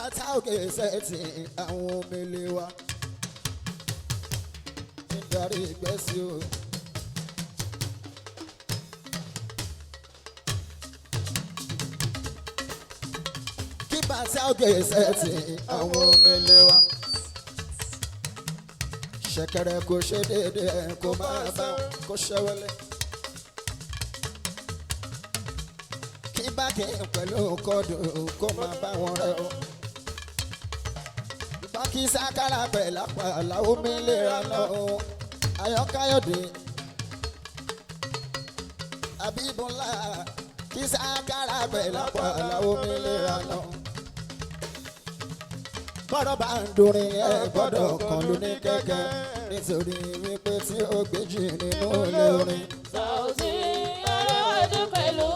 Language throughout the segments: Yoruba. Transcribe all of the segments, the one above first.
bàtà òkè sẹ́ẹ̀tì àwọn omele wa ń darí ìgbésí o. kí bàtà òkè sẹ́ẹ̀tì àwọn omele wa ṣẹ̀kẹ̀rẹ̀ kò ṣe déédéé kò máa bá kó ṣẹ́wẹ́lẹ́. kí bákẹ́ pẹ̀lú kọ́dù kó máa bá wọn rẹ̀ o. bákí sákàrà pẹ̀lú àpàlà omi lera lọ o. Ayọ̀káyọ̀dé Abíbọ́lá kí sákàrà pẹ̀lú àpàlà omi lera lọ. bọ́dọ̀ bá ń dorin ẹ̀ gbọ́dọ̀ kan ló ní kẹ̀kẹ́ nítorí wípé tí ó gbèjì nínú ilé orin. Saoty Aréwájú pẹ̀lú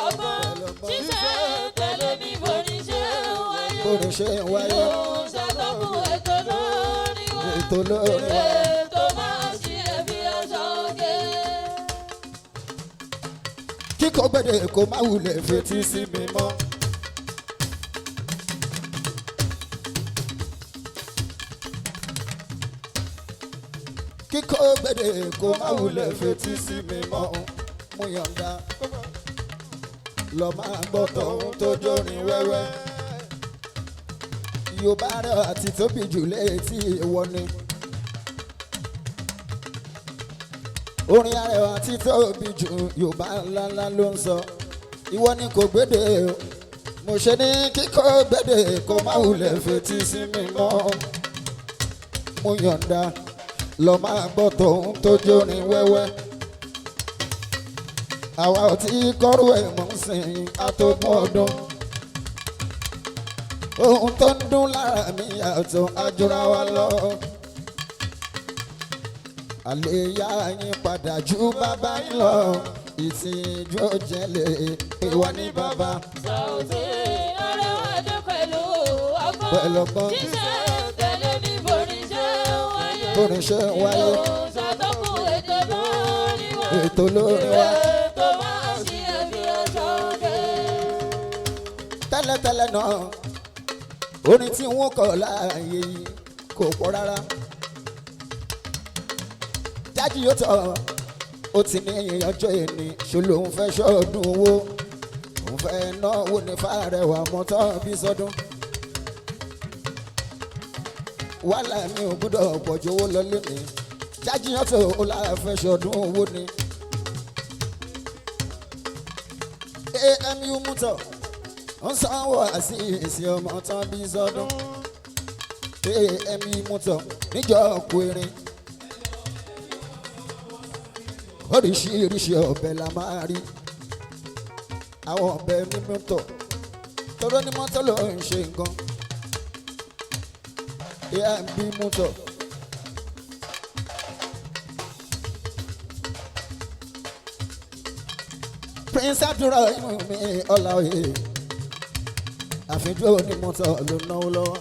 ọgbọ́n ṣíṣe tẹ̀lé ní borí ṣe ń wáyé. Yóò ṣàtọ́kùn ètò lórí wa. Ètò lórí wa. Ètò máa ṣí ẹbí aṣọ òkè. kíkọ́ gbèdé kó má wulẹ̀ fetí sí mi mọ́. kíkọ́ gbèdé kó má wulẹ̀ fetí sí mi mọ́. mo yọ̀ǹda lọ máa gbọ́ tọ̀hún tó jórin wẹ́wẹ́. Yorùbá rẹ̀ àti tóbi jù létí ìwọ ni. orin arẹwà àti tóbi jù Yorùbá ńláńlá ló ń sọ. ìwọ ni kò gbédè o. mo ṣe ní kíkọ́ gbédè kó má wulẹ̀ fetí sí mi mọ́. mo yọ̀ǹda lọ máa gbọ́ tọ̀hún tó jórin wẹ́wẹ́. àwa ò tí kọ́rù ẹ̀ mọ́ sìn àtọ́gbọ́n ọdún. ohun tó ń dún lára mi yàtọ̀ àjùra wa lọ. àlè yá yín padà ju bàbá yín lọ. ìtìjú òjẹ̀lẹ̀ ìwà ní bàbá. Saoty Aréwájú pẹ̀lú pẹ̀lú ọgbọ́n ọgbọ́n ṣíṣe tẹ̀lé ní borí ṣe ń wáyé. bóni ṣe ń wáyé. Yóò ṣàtọ́kùn ètò lórí wa. ètò lórí wa. Ètò máa ṣí ẹbí aṣọ òkè. tẹ́lẹ̀tẹ́lẹ̀ náà orin tí wọ́n kọ láàyè yìí kò pọ̀ rárá. Jájí yóò tọ̀ ó ti ní ọjọ́ ìní ṣó lòun fẹ́ ṣọ́ọ̀dún owó òun fẹ́ náwó ní fàrẹwà mọ́tọ́ bí sọ́dún. wàhálà mi ò gbúdọ̀ pọ̀jù owó lọ lónìí. Jájí yóò tọ̀ ó láfẹ́ ṣọ́ọ̀dún owó ni. AMU mútọ̀ ń sanwó àṣìṣe ọmọ tán bí sọdún. AMU mútọ̀ níjọ́ kú erin. oríṣiríṣi ọbẹ̀ la máa rí. àwọn ọbẹ̀ mímú tọ̀ tọ́rọ ní mọ́tò ló ń ṣe nǹkan. AMU mútọ̀. Prince Abdulrahim mi Ọláoyè àfijọ́ onímọ̀tò ló náwó lọ́wọ́.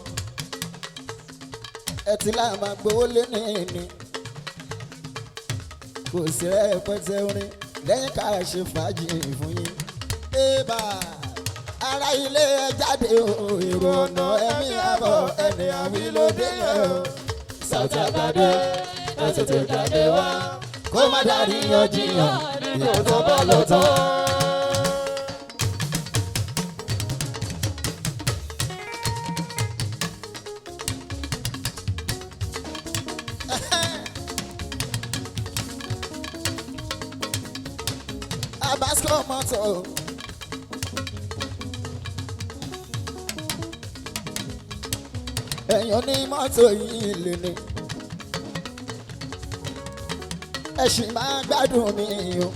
ẹ ti láà máa gbowó lé ní ìní. kò sí rẹpẹtẹ orin lẹ́yìn ká ṣe fàájì fún yín. bébà ara ilé ẹ jáde o èrò ọ̀nà ẹ̀mí àbọ̀ ẹni àwí ló dé ẹ̀ o. Saoty àgbàdo ẹ tètè jáde wá. kó má dárí yanjiyàn Ìkò tó bọ́ ló tán. Abasco mọ́tò. ẹ̀yàn ní mọ́tò yìí lè ní. ẹ ṣì máa gbádùn mi o.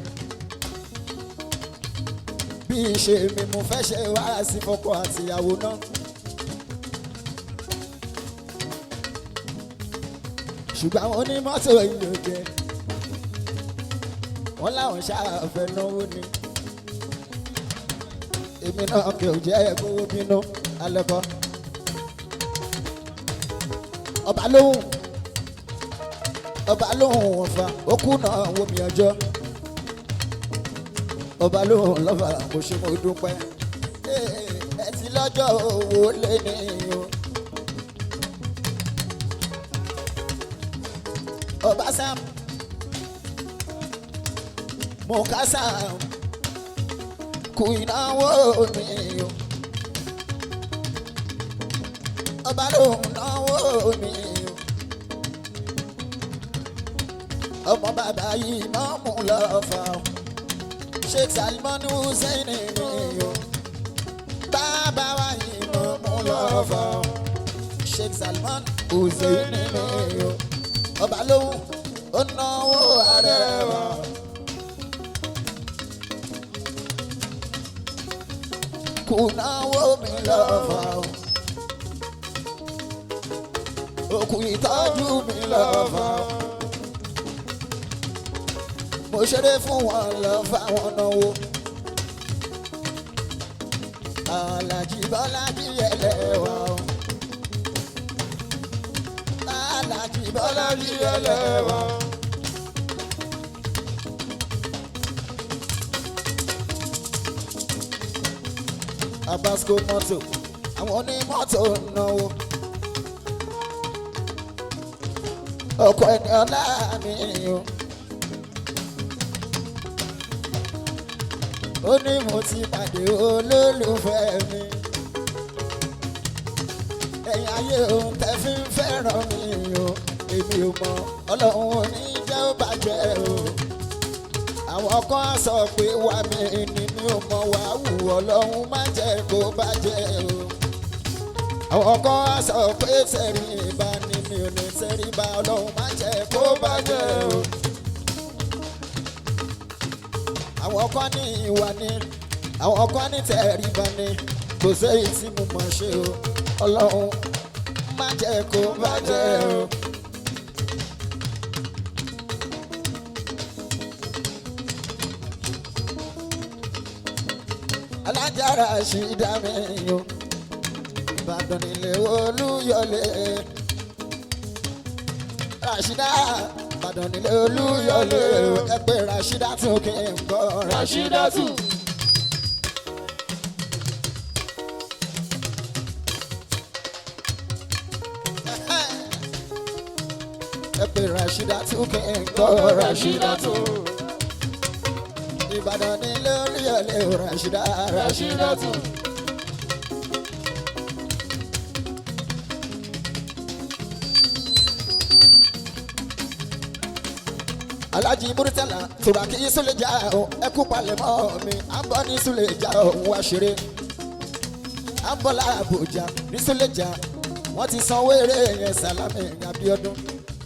bí ìṣe mi mo fẹ́ ṣe wá sí fọ́kọ àtìyàwó náà. ṣùgbọ́n àwọn onímọ́tò yìí ò jẹ́. wọ́n láwọn ṣáàfẹ́ náwó ni. èmi náà kì í jẹ́ kówó bínú alẹ́kọ̀ọ́. ọba lóhùn ọ̀fà òkú náà wò mí ọjọ́. ọba lóhùn lọ́fà kò ṣe mo dúpẹ́. ẹ ti lọ́jọ́ owó lé ní o. ọba Sam mo ká Sam kú ìnáwó mi o. ọba lòun náwó mi o. ọmọ bàbá yìí mọ́ mú lọ́fà o. Sheikh Salman Hussein mi o. bàbá wa yìí mọ́ mú lọ́fà o. Sheikh Salman Hussein mi o. ọba lòun ó náwó Arẹwà. kú náwó mi lọ́fà o. òkú ìtọ́jú mi lọ́fà o. mo ṣeré fún wọn lọ fáwọn náwó. Àlàjì Bọ́lájí Ẹlẹ́wà o. Àlàjì Bọ́lájí Ẹlẹ́wà o. Abasco mọ́tò àwọn onímọ́tò náwó. ọkọ ẹni ọlá mi o. ó ní mo ti pàdé olólùfẹ́ mi. ẹ̀yin ayé ohun tẹ́ fi ń fẹ́ràn mi o. èmi ò mọ̀ ọlọ́run ò ní jẹ́ ó bàjẹ́ o. àwọn kan sọ pé wà mí ni mi ò mọ̀ wá wù ọlọ́run má jẹ́ kó bàjẹ́ o. àwọn kan sọ pé tẹ̀rí ìbá ni mi ò ní tẹ̀rí bá ọlọ́run má jẹ́ kó bàjẹ́ o. àwọn kan ní ìwà ni àwọn kan ní tẹ̀ríba ni kò séyìí tí mo mọ̀ ṣe o. ọlọ́run má jẹ́ kó bàjẹ́ o. Alájà Rashida mi o. Ìbàdàn nílé Olúyọ̀lé. Rashida Ìbàdàn nílé Olúyọ̀lé. ẹ pé Rashida tún kí n gbọ́ Rashida tún. ẹ pé Rashida tún kí n gbọ́ Rashida tún. Ìbàdàn nílé Olúyọ̀lé. Rashida Rashida tún. Alhaji Murtala Turaki Suleja o. ẹ kú palẹ̀mọ́ mi à ń bọ̀ ní Suleja òun wá ṣeré. à ń bọ̀ l'Abuja ní Suleja wọ́n ti sanwó eré yẹn Salami Abiodun.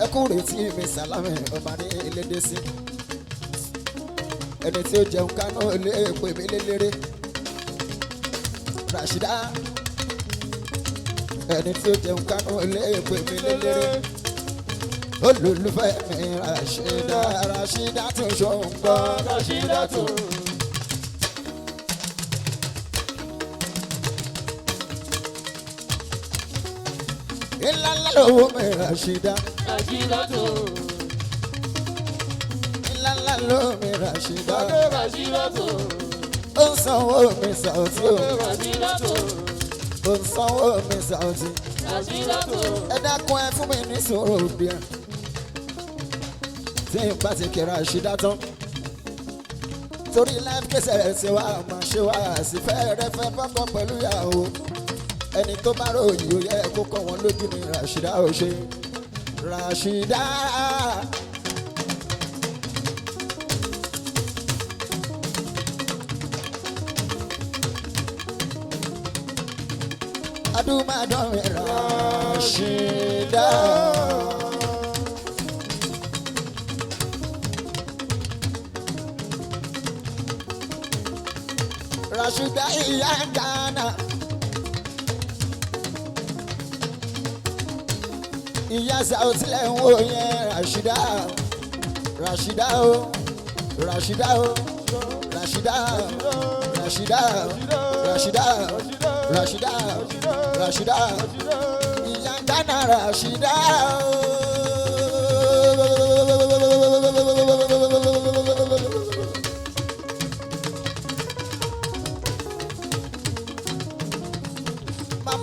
ẹ kú retí mi Salami ọba ní elédè sí. ẹni tí ó jẹun kánú lè pè mí lélẹ́rẹ́. Rashida ẹni tí ó jẹun kánú lè pè mí lélẹ́rẹ́. olólùfẹ́ mi Rashida Rashida tún ṣòǹgbọ́ Rashida tún. ìlànà lówó mi Rashida Rashida tún. ìlànà lówó mi Rashida Rashida tún. ó ń sanwó mi Saoty o. Rashida tún. ó ń sanwó mi Saoty. Rashida tún. ẹ dákun ẹ fún mi ní sùúrù díẹ̀. tí n bá ti kí Rashida tán torí life kẹsẹ̀ ṣe wá máa ṣe wá sí fẹ́ẹ́rẹ́fẹ́ fọ́kọ́ pẹ̀lú ìyàwó. ẹni tó bá ròyìn ó yẹ kó kọ́ wọn lójú ni Rashida ò ṣe. Rashida adúmọ̀dán mi Rashida. Rashida ìyá Ghana. ìyá Saoty lẹ̀ ń wò yẹn Rashida. Rashida o. Rashida o. Rashida. Rashida. Rashida. Rashida. Rashida. ìyá Ghana Rashida o.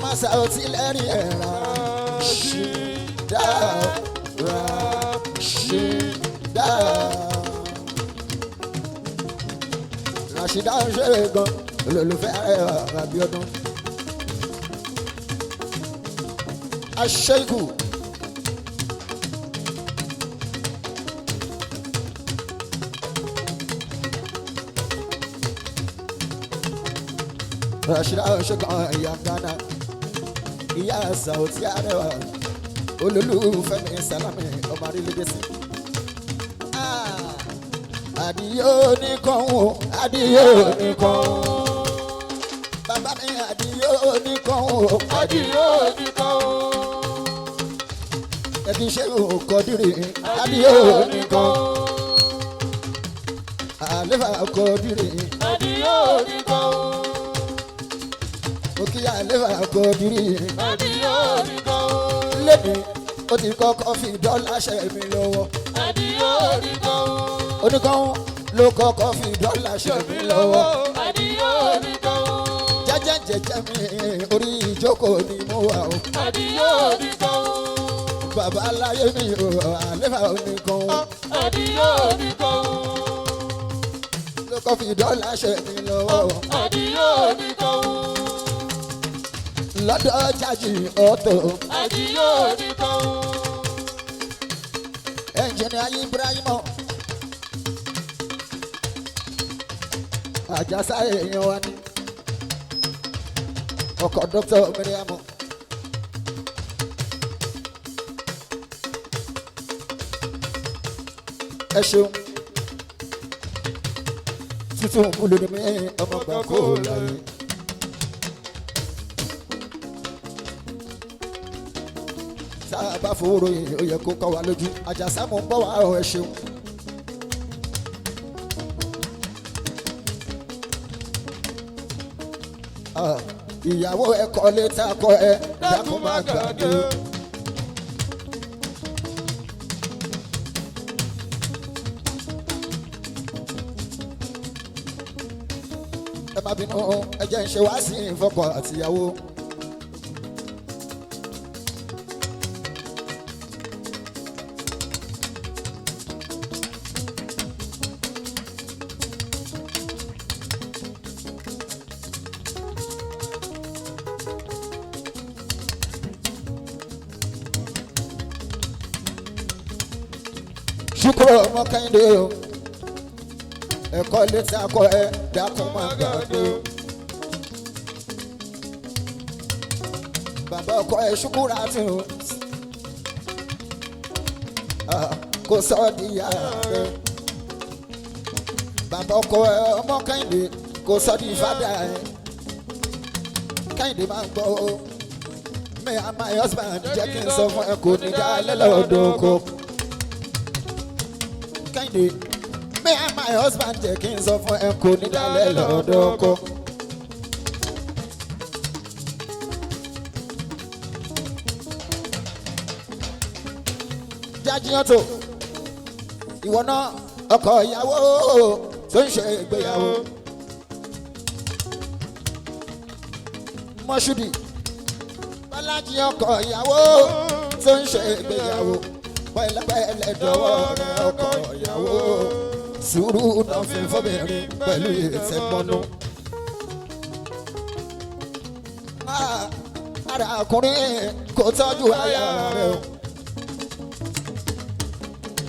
màsà ò tí lẹ́rìn ẹ̀ Rashida Rashida Rashida ń ṣe gan olólùfẹ́ rẹ̀ Abíọ́dún aṣẹ́kù. Rashida ṣẹ́gun ìyá Ghana ìyá Saoti Arẹwà olólùfẹ́ mi Sálámì ọmọ arílẹ̀-èdè sí. Àdìyó nìkan o àdìyó nìkan o bàbá mi àdìyó nìkan o àdìyó nìkan o. ẹ kì í ṣe Kọ́dírì àdìyó nìkan o àlefa Kọ́dírì àdìyó nìkan o. òkè àlefa Kọ́dírì àdìyó nìkan o. lẹ́nu ó ti kọ́kọ́ fi dọ́là ṣe mi lọ́wọ́ àdìyó nìkan o. oníkan ló kọ́kọ́ fi dọ́là ṣe mi lọ́wọ́ àdìyó nìkan o. jẹ́jẹ́ mi orí ìjókòó ni mo wà o àdìyó nìkan o. bàbá aláyé mi ò àlefa oníkan àdìyó nìkan o. ló kọ́ fi dọ́là ṣe mi lọ́wọ́ àdìyó nìkan o. lọ́dọ̀ jájì ọ̀tọ̀ àdìyó nìkan o. ẹnjìnìá Ibrahimo Àjàsá èèyàn wa ni ọkọ̀ dókítà Miriam ẹ ṣeun tuntun kúlò ní mi ọmọ gbà kó láyé. Sábà fòrò yìí ó yẹ kó kọ́ wa lójú Àjàsá mo ń bọ̀ wá ọ̀ ẹ ṣeun. Ìyàwó ẹ kọ́ létà kọ́ ẹ dákun má gbàgbé. Ẹ má bínú ẹ jẹ́ ń ṣe wá sí ìfọkọ̀ àtìyàwó. Ṣùkúrò ọmọ Kẹ́hìndé o ẹ̀kọ́ létí akọ ẹ dákun má gbàgbé o. Bàbá ọkọ ẹ Ṣùkúrà tún kò sọ di yàrá rẹ. Bàbá ọkọ ẹ ọmọ Kẹ́hìndé kò sọ di fádà ẹ. Kẹ́hìndé máa ń gbọ́ o. Me and my husband jẹ́ kí n sọ fún ẹ kò ní dá lẹ́lọ́dọ̀ kó. Kẹ́hìndé me and my husband jẹ́ kí n sọ fún ẹ kò ní dalẹ̀ lọ́dọ̀ ọkọ. Jájíyàntò ìwọ náà ọkọ ìyàwó tó ń ṣe ìgbéyàwó. Mọ́ṣúdì Bọ́lájí ọkọ ìyàwó tó ń ṣe ìgbéyàwó. Pẹ̀lẹ́pẹ̀lẹ́ dọwọ́ rẹ ọkọ ìyàwó sùúrù náà fi fọ́bìnrin pẹ̀lú ìtẹ́gbọ́nú. Ara ọkùnrin kò tọ́jú aya rẹ̀ o.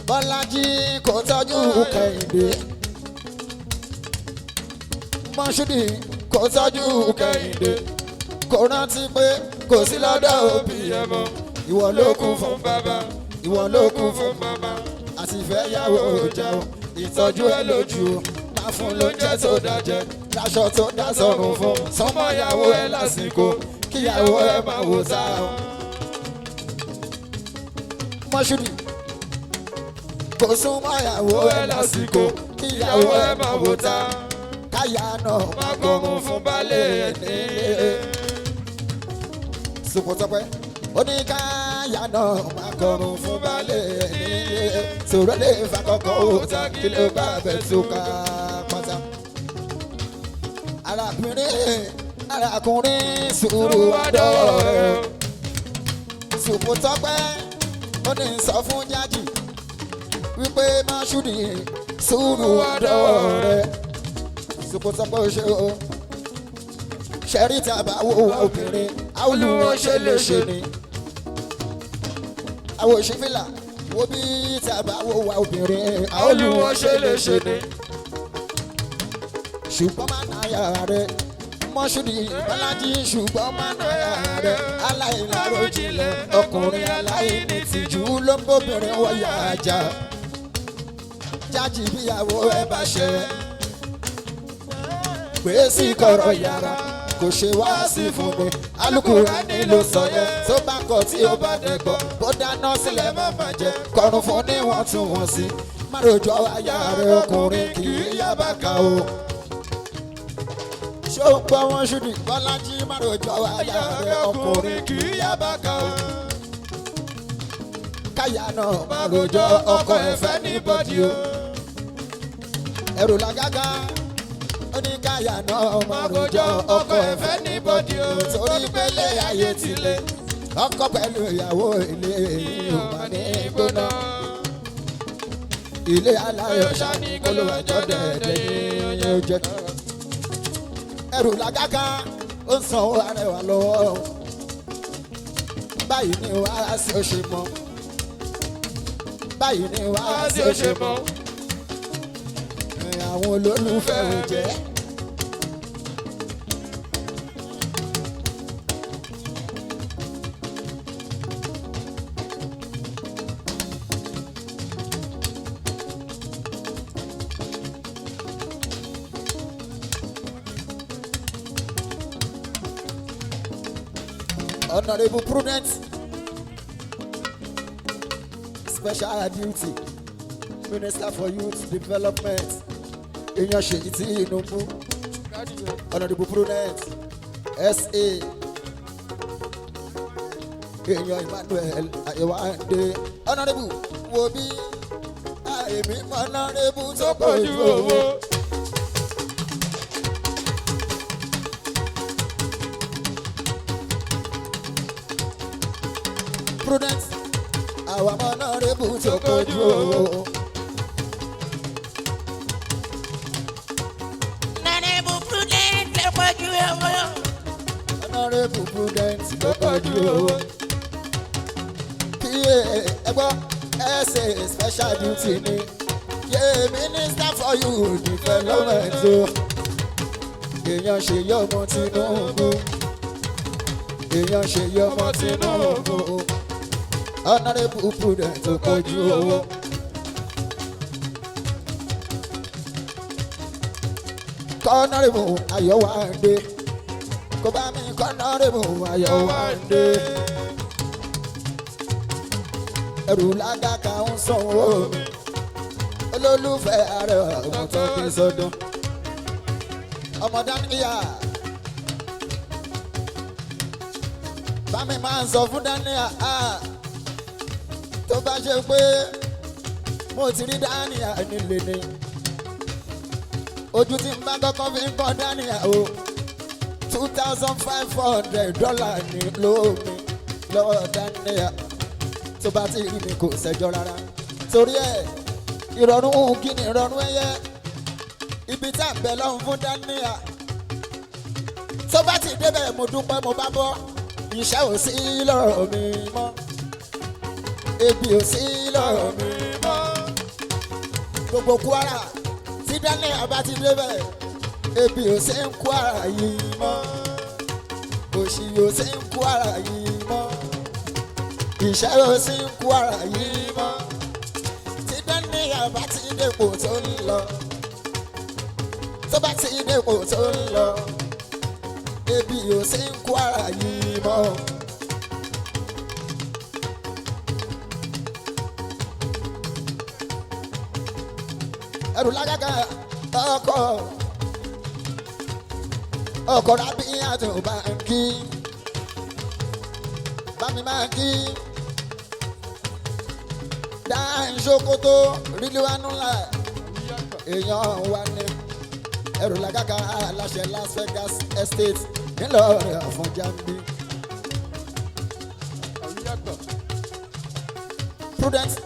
Bọ́lájí kò tọ́jú Kẹ́hìndé. Mọ́ṣúdì kò tọ́jú Kẹ́hìndé. Kò rántí pé kò sí lọ́dọ̀ òbí ẹ̀ mọ́. Ìwọ ló kún fún bàbá ìwọ ló kún fún màmá àti ìfẹ́ yàwó jẹun ìtọ́jú ẹ lójú máa fún lóúnjẹ tó dájẹ láṣọ tó dá sọ́run fún sọmọ ìyàwó ẹ lásìkò kíyàwó ẹ máa wò sá o. Mọ́ṣúdì kò súnmọ́ ìyàwó ẹ lásìkò kíyàwó ẹ máa wò tá káyà náà máa gbóhùn fún balẹ̀ nílé. Sùpòtọ́pẹ́ oníkáyà náà máa kọrùn fún balẹ̀ nílé sọ̀rọ̀ lè fa kọ́kọ́ òòtà kí ló bá bẹ̀ tó ká pátá. arákùnrin sùúrù àdọ́wọ́ rẹ̀ sùpò tọ́pẹ́ ó ní sọ fún jájì wípé Mashood sùúrù àdọ́wọ́ rẹ̀ sùpò tọ́pẹ́ ó ṣe o ṣẹ́rí tí a bá wo obìnrin àwòlùwọ̀n ṣe lè ṣe ni àwọn òṣìfìlà wo bí tí a bá wo obìnrin àwòlùwọ̀n ṣe lè ṣe ni ṣùgbọ́n máa náyà rẹ̀ Mashood Bọ́lájí ṣùgbọ́n máa náyà rẹ̀ aláìláròjinlẹ̀ ọkùnrin aláìní tìjú ló ń bóbìnrin wọ̀yà ajá jájì bíyàwó ẹ bá ṣe pé sí kọ̀rọ̀ yàrá kò ṣe wá sí fún mi Al-Qur'ani ló sọ yẹn tó bá kọ̀ tí ó bá dẹ̀gbọ́ bó dáná sílẹ̀ má bàjẹ́ kọrùn fún níwọ̀ntúnwọ̀nsí má rojọ́ aya rẹ̀ ọkùnrin kì í yá bàkà o. ṣó ń gbọ́ wọn ṣùdì Bọ́lájí má rojọ́ aya rẹ̀ ọkùnrin kì í yá bàkà o. káyà náà má rojọ́ ọkọ ẹ̀fẹ́ ní bọ́dí o. ẹ̀rù làgàgà oníkàyà náà máa rojọ́ ọkọ ẹ̀fẹ́ ní bọ́dí o torí pélé ayé tilẹ̀ ọkọ pẹ̀lú ìyàwó ilé yìí ò máa ní gbóná ilé aláyọ̀ sani kólówájọ́ dẹ̀dẹ̀ ní oúnjẹ ẹrù làgàgà ó ń sanwó arẹwà lọ́wọ́ báyìí ni wàá sí ó ṣe mọ́ báyìí ni wàá sí ó ṣe mọ́ àwọn olólùfẹ́ ò jẹ́. Honorable Prudence, Special Duty Minister for Youth Development. Èèyàn Ṣèyí Tinubu, Honorable Prudence SA, èèyàn Emmanuel Ayéwándé, Honorable wo bí àìmí Honorable tó pọ̀jù owó. Prudence àwọn Honorable tó pọ̀jù owó. Honorable Prudence ló pọ̀jù owó. PA ẹgbọ́ SA Special Duty ni Minister for Youth Development o. èèyàn Ṣèyí ọmọ Tinubu èèyàn Ṣèyí ọmọ Tinubu Honorable Prudence ló pọ̀jù owó. Honorable Ayọ̀wándé kò bá mi Honorable Ayọ̀wándé ẹrù ládàkà ń sanwó mi olólùfẹ́ arẹwà ọmọ tó fi sọdún ọmọ Daniya bá mi máa ń sọ fún Daniya tó bá ṣe pé mo ti rí Daniya nílé ni ojú tí n bá kọ́kọ́ fi ń kọ́ Daniya o $2,500 ní lómi lọ́wọ́ Daniya tó bá ti rí mi kò ṣẹjọ́ rárá torí ẹ̀ ìrọ̀rùn kí ni ìrọ̀rùn ẹyẹ ibi tá à ń bẹ lọ́hùn fún Daniya tó bá ti débẹ̀ mo dúpẹ́ mo bá bọ́ iṣẹ́ ò sí lọ́rọ̀ mi mọ́ ebi ò sí lọ́rọ̀ mi mọ́ gbogbo Kwara tí Daniya bá ti débẹ̀ ebi ò sí ń Kwara yìí mọ́ òṣì ò sí ń Kwara yìí mọ́ ìṣẹ́ ò sí ń Kwara yìí mọ́ tí Daniya bá ti dépò tó ń lọ tó bá ti dépò tó ń lọ ebi ò sí ń Kwara yìí mọ́. ẹrù lágàgà ọkọ̀ rábí àti báńkì bámi báńkì dáhìn ṣòkòtò ríliwánú ńlá èèyàn wà ní ẹrù làgàgà aláṣẹ Las Vegas Estate ńlọrọ̀ Àfọ̀njá ń bí. Prudence.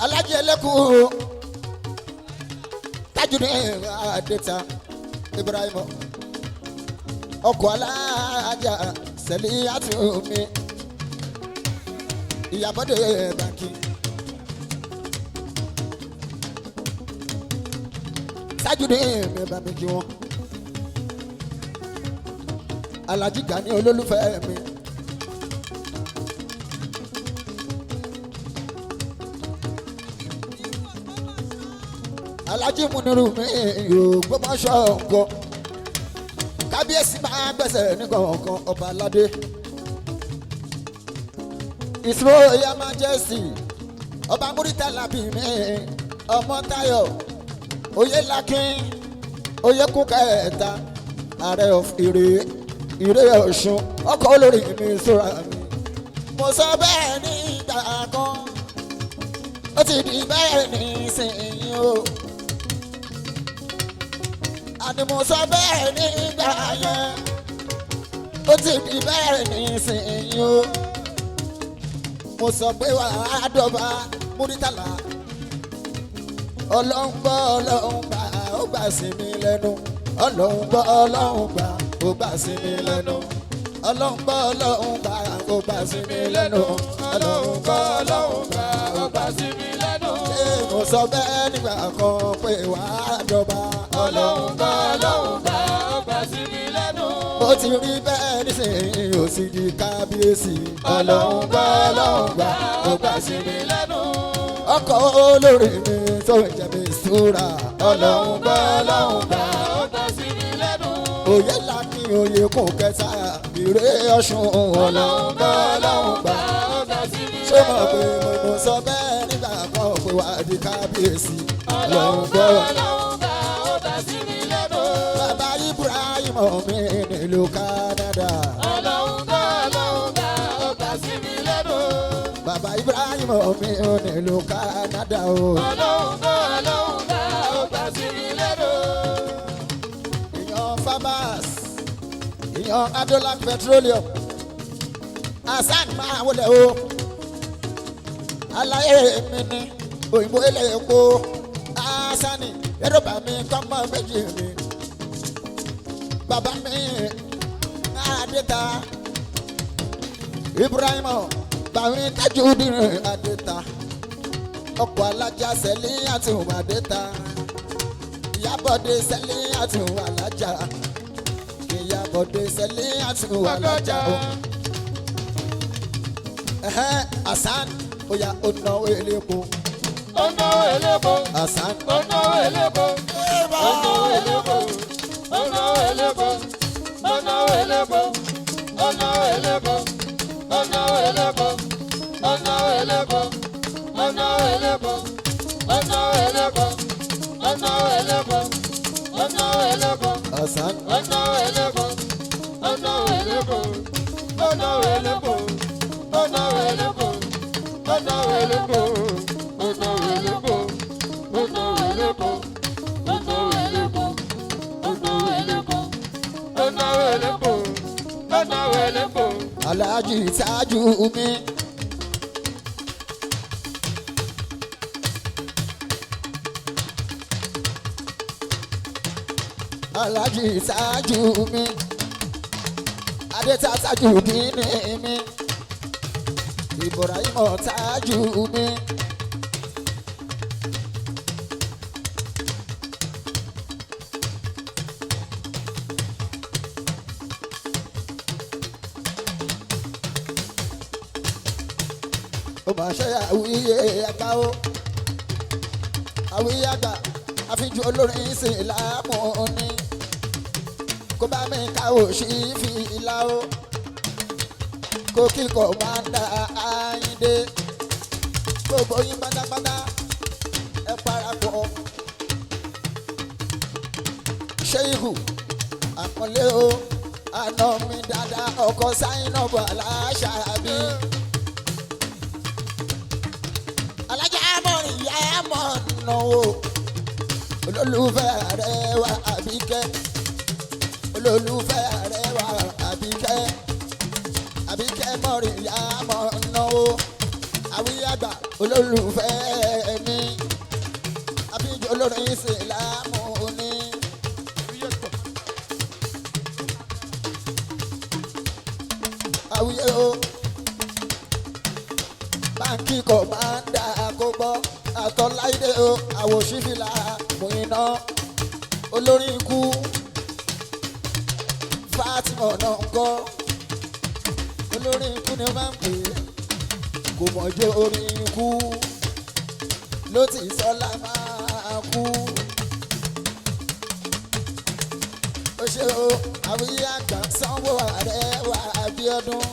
Alhaji Ẹlẹ́kùn Tajudeen Adéta Ibrahim ọkọ̀ alájà Sẹ̀líyàtù mi Ìyábọ̀dé bànkì Tajudeen mi bá mi kí wọn Alhaji Gani olólùfẹ́ mi. Alhaji Muniru mi yóò gbọ́mọ ṣọ́ọ̀kọ́ kábíyèsí máa gbẹ̀sẹ̀ ní kọ̀ọ̀kan ọba aládé. His Royal Majesty ọba Muritala bí mi ọmọ Táyọ̀ Oyèlákin Oyèkún kẹta ààrẹ of Ìrè Ọ̀ṣun ọkọ̀ olórí mi sọ́ra mi. Mo sọ bẹ́ẹ̀ ní ìgbà kan ó ti di bẹ́ẹ̀ ní ìsinyìí o. Àní mo sọ bẹ́ẹ̀ nígbà yẹn ó ti di bẹ́ẹ̀ nísìnyí o. Mo sọ pé wàá dọ̀bà Muritala Ọlọ́run gbọ́ Ọlọ́run gbà ó gbà sí mi lẹ́nu. Ọlọ́run gbọ́ Ọlọ́run gbà ó gbà sí mi lẹ́nu. Ọlọ́run gbọ́ Ọlọ́run gbà ó gbà sí mi lẹ́nu. Ọlọ́run gbọ́ Ọlọ́run gbà ó gbà sí mi lẹ́nu. Mo sọ bẹ́ẹ̀ nígbà kan pé wàá dọ̀bà Ọlọ́run gbọ́ Ọlọ́run gbà ó gbà sí mi lẹ́nu. Ó ti rí bẹ́ẹ̀ nísìnyí ó sì di kábíyèsí. Ọlọ́run gbọ́ Ọlọ́run gbà ó gbà sí mi lẹ́nu. Ọkọ̀ olórí mi tó ń jẹ mi súra. Ọlọ́run gbọ́ Ọlọ́run gbà ó gbà sí mi lẹ́nu. Oyèlákin Oyèkún kẹta Ìrè Ọ̀ṣun. Ọlọ́run gbọ́ Ọlọ́run gbà ó gbà sí mi lẹ́nu. Ṣé mo pé mo sọ bẹ́ẹ̀ nígbà kan pé wà á di kábíyèsí. Ọlọ́run gbọ́ Ọlọ́run gbà ó gbà sí mi lẹ́nu. Bàbá Ibrahim mi nílùú Canada. Ọlọ́run gbọ́ Ọlọ́run gbà ó gbà sí mi lẹ́nu. Bàbá Ibrahim mi nílùú Canada o. Ọlọ́run gbọ́ Ọlọ́run gbà ó gbà sí mi lẹ́nu. Èèyàn Farmers, èèyàn Adolac Petroleum, Hasan máa wọlé o. Aláyé mi ni òyìnbó ilé epo Hasani ẹ̀rọ̀bà mi kọ́mọ méjì mi. Bàbá mi Adéta Ibrahim bàmí Tajudeen Adéta ọkọ̀ alájà Sẹ̀líyàtù Adéta Ìyábọ̀dé Sẹ̀líyàtù alájà Ìyábọ̀dé Sẹ̀líyàtù alájà Hasan oya onáwó elépo. Onáwó elépo. Hasan. Onáwó elépo. Onáwó elépo. Onáwó elépo. Onáwó elépo. Onáwó elépo. Onáwó elépo. Onáwó elépo. Onáwó elépo. Onáwó elépo. Onáwó elépo. Onáwó elépo. Hasan. Onáwó elépo. Onáwó elépo. Onáwó elépo. Onáwó elépo. Onáwó elépo. Onáwó elépo. Onáwó elépo. Onáwó elépo. Onáwó elépo. Onáwó elépo. Onáwó elépo. Alhaji Tájù mi. Alhaji Tájù mi. Adéta Tajudeen mi. Ibrahim Tájù mi. Ó máa ṣe àwíyé àgbà o. Àwíyé àgbà àfijù olórin sí láàmú ni. Kó bá mi ká òṣì fi ìlà o. Kó kíkọ̀ máa ń da Àyìndé. Gbogbo yín pátápátá ẹ parapọ̀. Ṣéyíkù àpọ́nlé o. Àná mi dáadáa ọkọ̀ sáyìn náà bọ̀ aláṣàbí. náwó olólùfẹ́ Arẹwà Àbíkẹ́ olólùfẹ́ Arẹwà Àbíkẹ́ Àbíkẹ́ Mọ́ríyá mọ̀ náwó àwíyàgbà olólùfẹ́ mi àbíjọ olórin ìsìlámù ní. àwíyé o báńkì kò máa ń dà kó gbọ́ àtọ́láìdé o àwòṣífìlà mú iná olórin ikú Fatima náà ń kọ́ olórin ikú ni ó máa ń pè é kò mọ̀jọ́ orin ikú ló ti sọ́lá máa kú. ó ṣe o àwíyé àgbà sanwó Arẹwà Abíọ́dún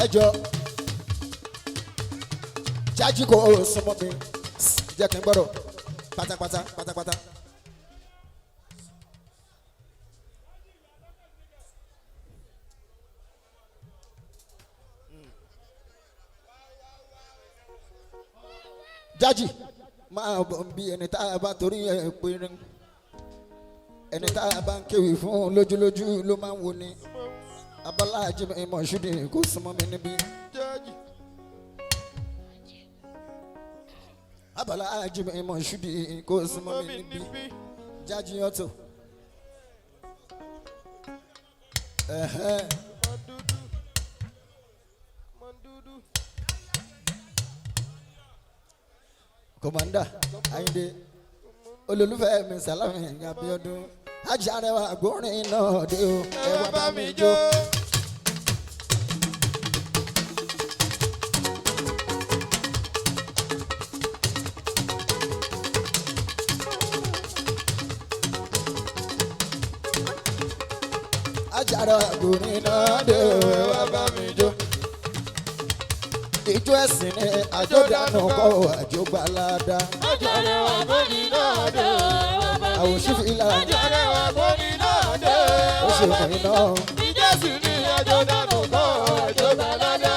ẹjọ́ jájí kò súnmọ́ mi jẹ́ kí n gbọ́dọ̀ pátápátá pátápátá. jájí máa bọ̀ bí ẹni tá a bá torí ẹ̀ péré ẹni tá a bá ń kéwì fún lójúlójú ló máa ń wo ni Abọ́lájí Mọ̀ṣúdì kò súnmọ́ mi níbí. Abọ́lájí Mọ̀ṣúdì kò súnmọ́ mi níbí. Jájí ọ̀tọ̀. Kọ̀mọ́ndà Àyìndé olólùfẹ́ mi Sàlámì Abíọ́dún Ajá Arẹwà gbórin náà dé o ẹ wá bá mi jó. Ajá Arẹwà gbórin náà dé o ẹ wá bá mi jó. Ìjọ ẹ̀sìn ni àjọdánù kọ́ àjọgbàládá. Ajá Arẹwà gbórin náà dé o ẹ wá bá mi jó. Àwòṣífìlà Ajá Arẹwà gbórin náà dé o ẹ ó wá ṣe bá mi wọ̀nyí jó. náà. Ìjẹ́sìn ni àjọdánù kọ́ àjọgbàládá.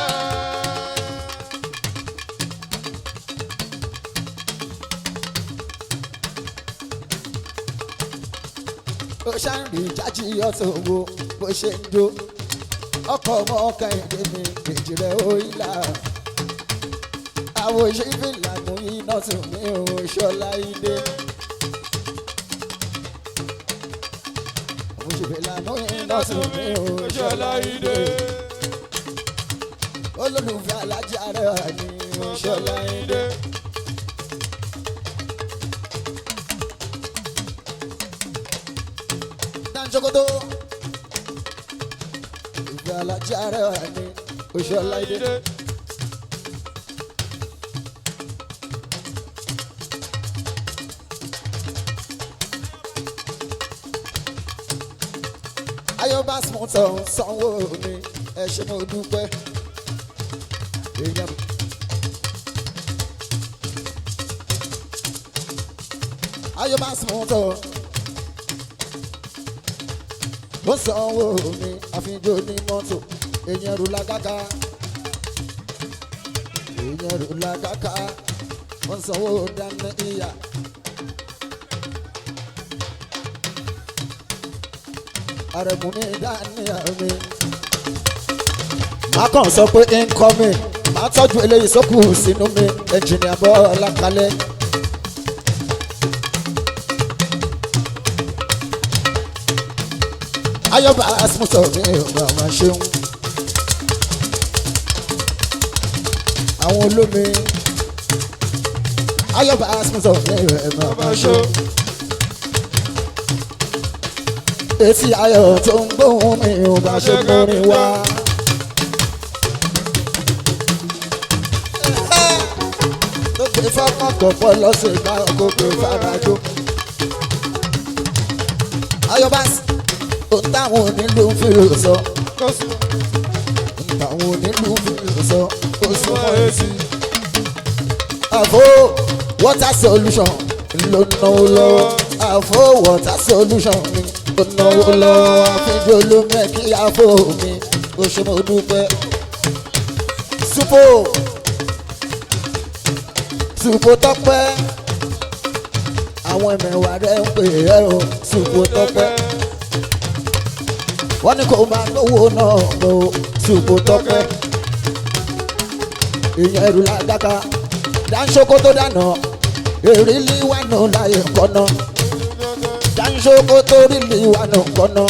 Ó ṣàǹrì Jájí ọ̀tọ̀ wo bó ṣe ń jó ọkọ̀ ọmọ Kẹ́hìndé mi kejì rẹ̀ ó ìlà Àwòṣífìlà mú iná tún mí ò Ṣọláìdé Àwòṣífìlà mú iná tún mí ò Ṣọláìdé olólùfẹ́ Alájí Arẹwà ní Ṣọláìdé. Danjogodo ìfẹ́ Alájí Arẹwà ní Ṣọláìdé. Ayọ̀bá smọ̀tọ̀ sanwó mi ẹ ṣé mo dúpẹ́ èèyàn mi. Ayọ̀bá smọ̀tọ̀ ó sanwó mi àfijó ní mọ́tò èèyàn rú lákàkà èèyàn rú lákàkà ó sanwó dáná ìyá. Àrẹ̀mú mi dání àmì. Má kàn sọ pé incoming má tọ́jú eléyìí sókù sínú mi ẹnjìnìà Bọ́lá Kalẹ̀. Ayọ̀bá asmúsọ̀ mi ò bá máa ṣeun. Àwọn olómi Ayọ̀bá asmúsọ̀ mi ò bá máa ṣeun. Etí ayọ̀ tó ń gbóhùn mi ò bá ṣe kọrin wá. Tó gbé fọ́kàn kọ̀pọ̀ lọ́sẹ̀ ká kó gbé farajó. Ayọ̀bá ohun táwọn onílù ń fi sọ. Ohun táwọn onílù ń fi sọ. Ó súnmọ́ etí. Àfo water solution ló náwó lọ́wọ́. Àfo water solution mi ó náwó lọ́wọ́. Àfijọ́ ló mẹ́kí àfo mi ó ṣe mo dúpẹ́. Ṣùpò Tọ́pẹ́ àwọn ẹ̀mẹ̀wà rẹ̀ ń pè é o Ṣùpò Tọ́pẹ́ wọ́n ní kò máa lówó náà o Ṣùpò Tọ́pẹ́ èèyàn ẹrù làgàkà dáńṣókó tó dáná èrè líwánú láyé kọ́nà dáńṣókó tó rí líwánú kọ́nà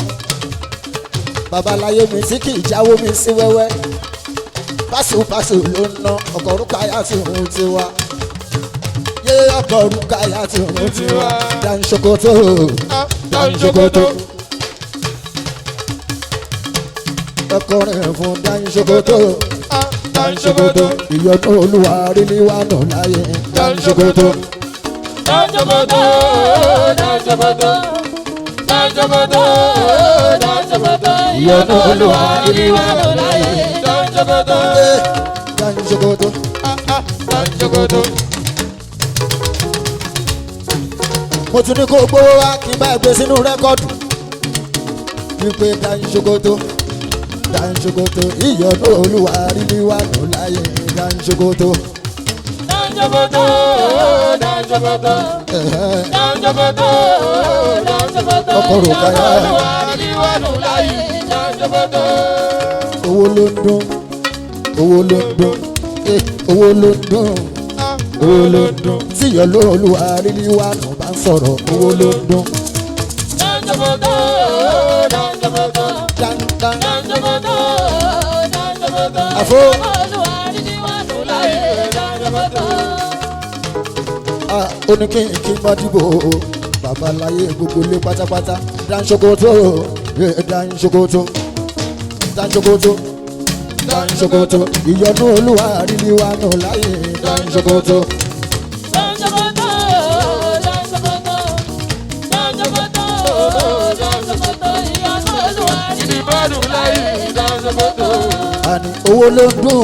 babaláyé mi tí kì í jáwó mi sí wẹ́wẹ́ pásùpásù ló ń ná ọkọ̀ orúkọ ayá tí òun ti wá yé ọkọ̀ orúkọ ayá tí òun ti wá dáńṣókó tó dáńṣókó tó ọkọrin fún dáńṣókó tó dáńṣókó tó ìyọdún olúwa rí líwánú láyé dáńṣókó tó. dáńṣókó tó dáńṣókó tó dáńṣókó tó dáńṣókó tó ìyọdún olúwa rí líwánú láyé dáńṣókó tó dáńṣókó tó dáńṣókó tó. mo tún ní kó gbówó wá kí n bá gbé sínú rẹ́kọ̀dù wípé dáńṣókó tó dáńṣókó tó ìyọdún olúwa rí líwánú láyé dáńṣókó tó. dáńṣókó tó dáńṣókó tó dáńṣókó tó dáńṣókó tó ọkọ̀ òrùka yá olúwa rí líwánú láyé dáńṣókó tó. owó ló ń dún owó ló ń dún owó ló ń dún owó ló ń dún tí ìyọdún olúwa rí líwánú bá ń sọ̀rọ̀ owó ló ń dún. dáńṣókó tó dáńṣókó tó dáńdán dáńṣókó tó dáńṣókó tó àfo olúwa rí líwánú láyé dáńṣókó tó. ó ní kí n má dìbò babaláyé gbogbo lé pátápátá dáńṣókó tó dáńṣókó tó dáńṣókó tó dáńṣókó tó ìyọdún olúwa rí líwánú láyé dáńṣókó tó. dáńṣókó tó dáńṣókó tó dáńṣókó tó dáńṣókó tó ìyọdún olúwa rí líwánú láyé dáńṣókó tó. àní owó ló ń dún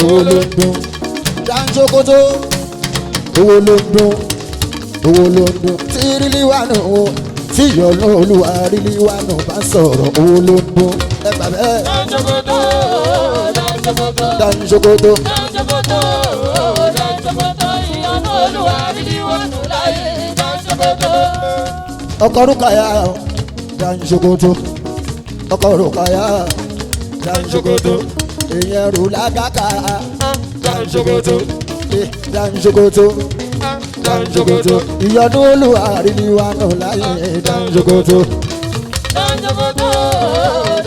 owó ló ń dún dáńṣókó tó owó ló ń dún owó ló ń dún tí rí líwánú tí ìyọdún olúwa rí líwánú bá sọ̀rọ̀ owó ló ń dún ẹ bàbá ẹ. dáńṣókó tó dáńṣókó tó dáńṣókó tó dáńṣókó tó dáńṣókó tó ìyọdún olúwa rí líwánú láyé dáńṣókó tó. ọkọ̀ orúkọ yá dáńṣókó tó ọkọ̀ orúkọ yá dáńṣókó tó èèyàn rù lágàkà dáńṣókó tó dáńṣókó tó dáńṣókó tó ìyọdún olúwa rí líwánú láyé dáńṣókó tó. dáńṣókó tó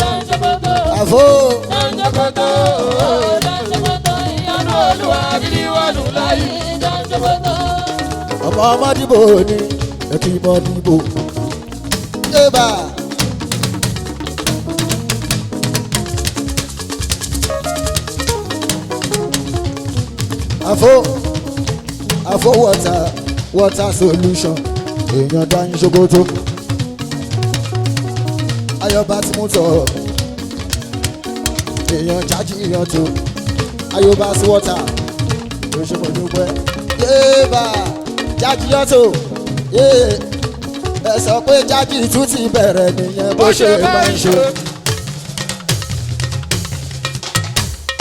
dáńṣókó tó àfo dáńṣókó tó dáńṣókó tó ìyọdún olúwa rí líwánú láyé dáńṣókó tó. ọmọ ọmọdìbò ni ẹkì mọdìbò ébà. àfo water solution èèyàn dáńṣókó tó ayọ̀bá tí mo tọ̀ èèyàn jájí èèyàn tó ayọ̀bá sí water lóṣùpọ̀ dúpẹ́ yéèbà jájí yọ́tò ẹ sọ pé jájí tún ti bẹ̀rẹ̀ nìyẹn bó ṣe máa ń ṣe.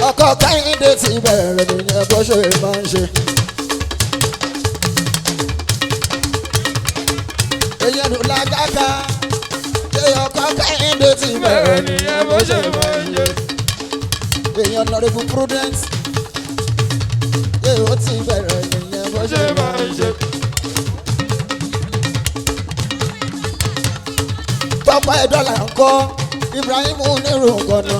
ọkọ̀ Kẹ́hìndé ti bẹ̀rẹ̀ nìyẹn bó ṣe máa ń ṣe. èyàn ló lágàkà ṣé ọkọ̀ Kẹ́hìndé ti bẹ̀rẹ̀ nìyẹn bó ṣe máa ń ṣe. èyàn lọ́rẹ́bù Prudence ó ti bẹ̀rẹ̀ nìyẹn bó ṣe máa ń ṣe. Tọ́pẹ́ dọ́là ń kọ́ Ibrahim onírú gọ́nà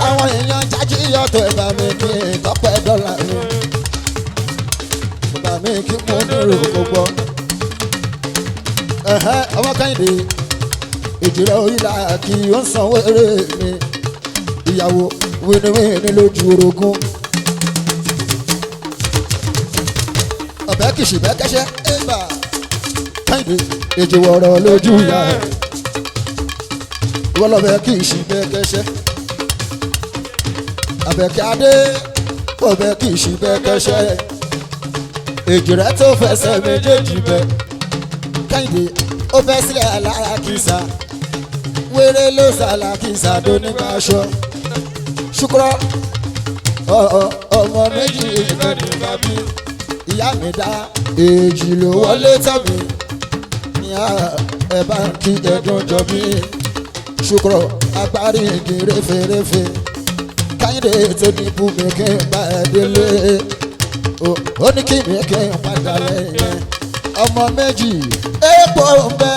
àwọn èèyàn jájí yọ̀tọ̀ ẹ̀bà mi ní Tọ́pẹ́ dọ́là mi ẹ̀bà mi kí mo nírú gbogbo ọmọ Kẹ́hìndé ìjìrẹ́ orílà kí ó ń sanwó eré mi ìyàwó wíníwíní lójú orogún ọ̀bẹ kìsì bẹ́ kẹ́sẹ́ ẹ̀bà Kẹ́hìndé ìjìwọ̀rọ̀ lójú ìyá ẹ̀ ìwọ́lọ́bẹ kìsì bẹ́ kẹ́sẹ́ Àbẹ̀kẹ́ Adé ọ̀bẹ kìsì bẹ́ kẹ́sẹ́ ìjìrẹ́ tó fẹsẹ̀ méjèèjì bẹ́ Kẹ́hìndé ó fẹ́ sílẹ̀ alárakísà wéré ló sàlàkísà tó nípa aṣọ ṣùkúrọ̀ ọmọ méjì ìkànnì bàbí. ìyá mi dá èjì ló wọlé tọ́ mi ní ẹ bá ń kí ẹdùn jọ bí ṣùkúrọ̀ agbárí igi réferéfe káyìndé tó ní ibú mi kí n bá ẹ délé ó ní kí mi kí n padà lẹ́yìn ọmọ méjì epo ń bẹ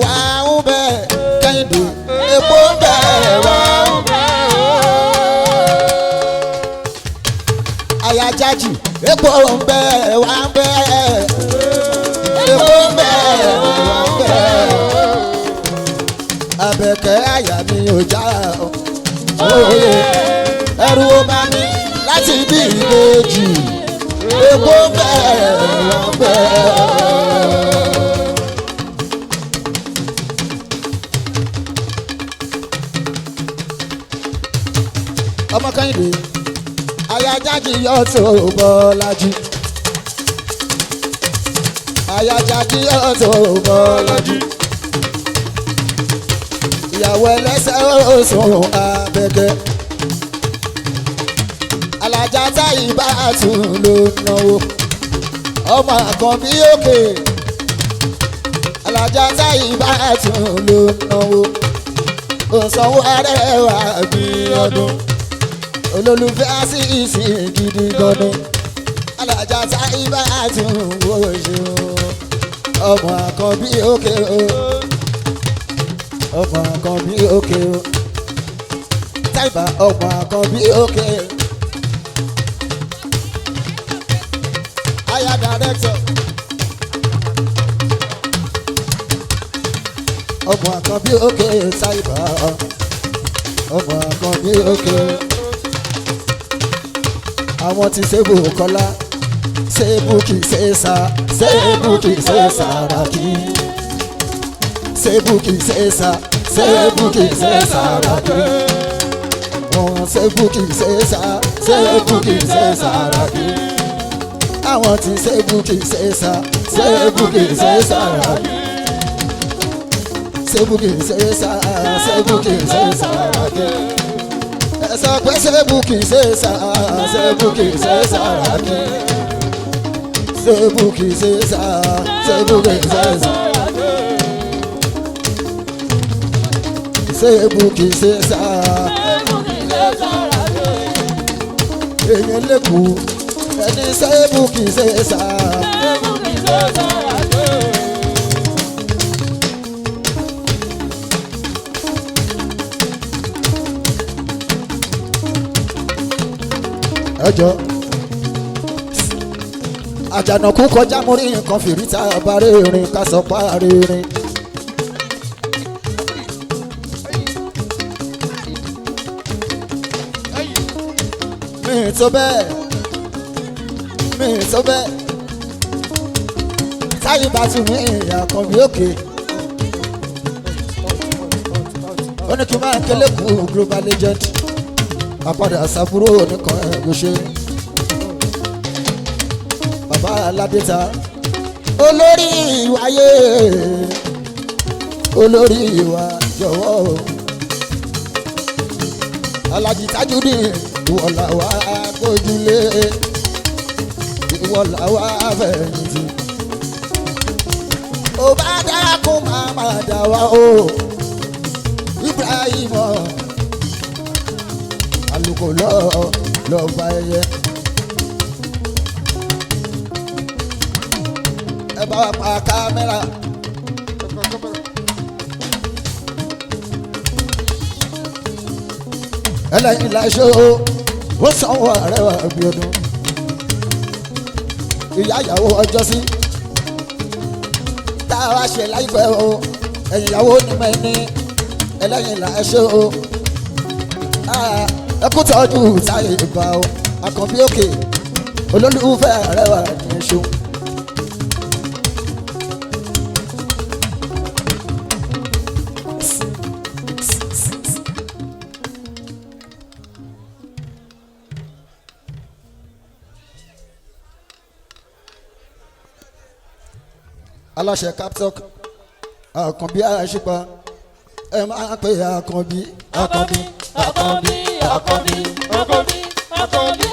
wá ń bẹ káyìndé epo ń bẹ wá ń bẹ ayajájì epo ń bẹ wá ń bẹ epo ń bẹ wá ń bẹ abẹ́kẹ́ àyà mi ò já òye ẹrù ó bá mi láti bí ìbejì epo ń bẹ wá ń bẹ. ọmọ Kẹ́hìndé ayajájì yọ tó Bọ́lájí ayajájì yọ tó Bọ́lájí ìyàwó ẹlẹ́sẹ̀ oṣùn Abẹ́kẹ́ alájà táyì bá tún ló náwó ọmọ Àkànbí òkè alájà táyì bá tún ló náwó òsanwó Arẹwà bí ọdún olólùfẹ́ àṣìṣe gidi gan-an alájà táyì bá tún wò ṣe ọmọ Àkànbí òkè o ọmọ Àkànbí òkè o Táìbà ọmọ Àkànbí òkè aya director ọmọ Àkànbí òkè Táìbà ọmọ Àkànbí òkè àwọn tí sẹ́bù kọ́lá sẹ́bù kì í ṣe sá sẹ́bù kì í ṣe Sàràkí sẹ́bù kì í ṣe sá sẹ́bù kì í ṣe Sàràkí wọn sẹ́bù kì í ṣe sá sẹ́bù kì í ṣe Sàràkí àwọn tí sẹ́bù kì í ṣe sá sẹ́bù kì í ṣe Sàràkí sẹ́bù kì í ṣe sá sẹ́bù kì í ṣe Sàràkí ẹ sọ pé sẹ́bù kì í ṣe sá sẹ́bù kì í ṣe Sàràkí sẹ́bù kì í ṣe sá sẹ́bù kì í ṣe Sàràkí sẹ́bù kì í ṣe sá èèyàn lẹ́kùn ẹni sẹ́bù kì í ṣe sá. ẹjọ́ àjànàkú kọjá mórí nǹkan fìríta abáré rin ká sọ páàrí rin. mi tó bẹ́ẹ̀ mi tó bẹ́ẹ̀ táyì bá tún mí Àkànbí òkè ó ní kí n máa kélé kú global legend àpàdé àṣàbúrò nìkan ẹ̀gbọ́n ṣe bàbá aládéta olórí ìwáyé olórí ìwà jọ̀wọ́ Alájì Tajudeen ìwọ làwa gbójúlé ìwọ làwa fẹ̀yìntì ó bá dákun máa dá wa o Ibrahim alùkò lọ́ọ̀bà ẹyẹ ẹ bá wa pa kámẹ́rà ẹlẹ́yìn láṣọ ó sanwó Arẹwà bí ọdún ìyá ìyàwó ọjọ́ sí tá a wá ṣe láìpẹ́ o ẹ̀yìn ìyàwó ní mẹ́ni ẹlẹ́yìn láṣọ ẹ kú tọ́jú táyé ìbá o Àkànbí òkè olólùfẹ́ Arẹwà ní ṣó. aláṣẹ Capstock Àkànbí àṣìpa ẹ máa pè Àkànbí Àkànbí Àkànbí Àkànbí Àkànbí Àkànbí.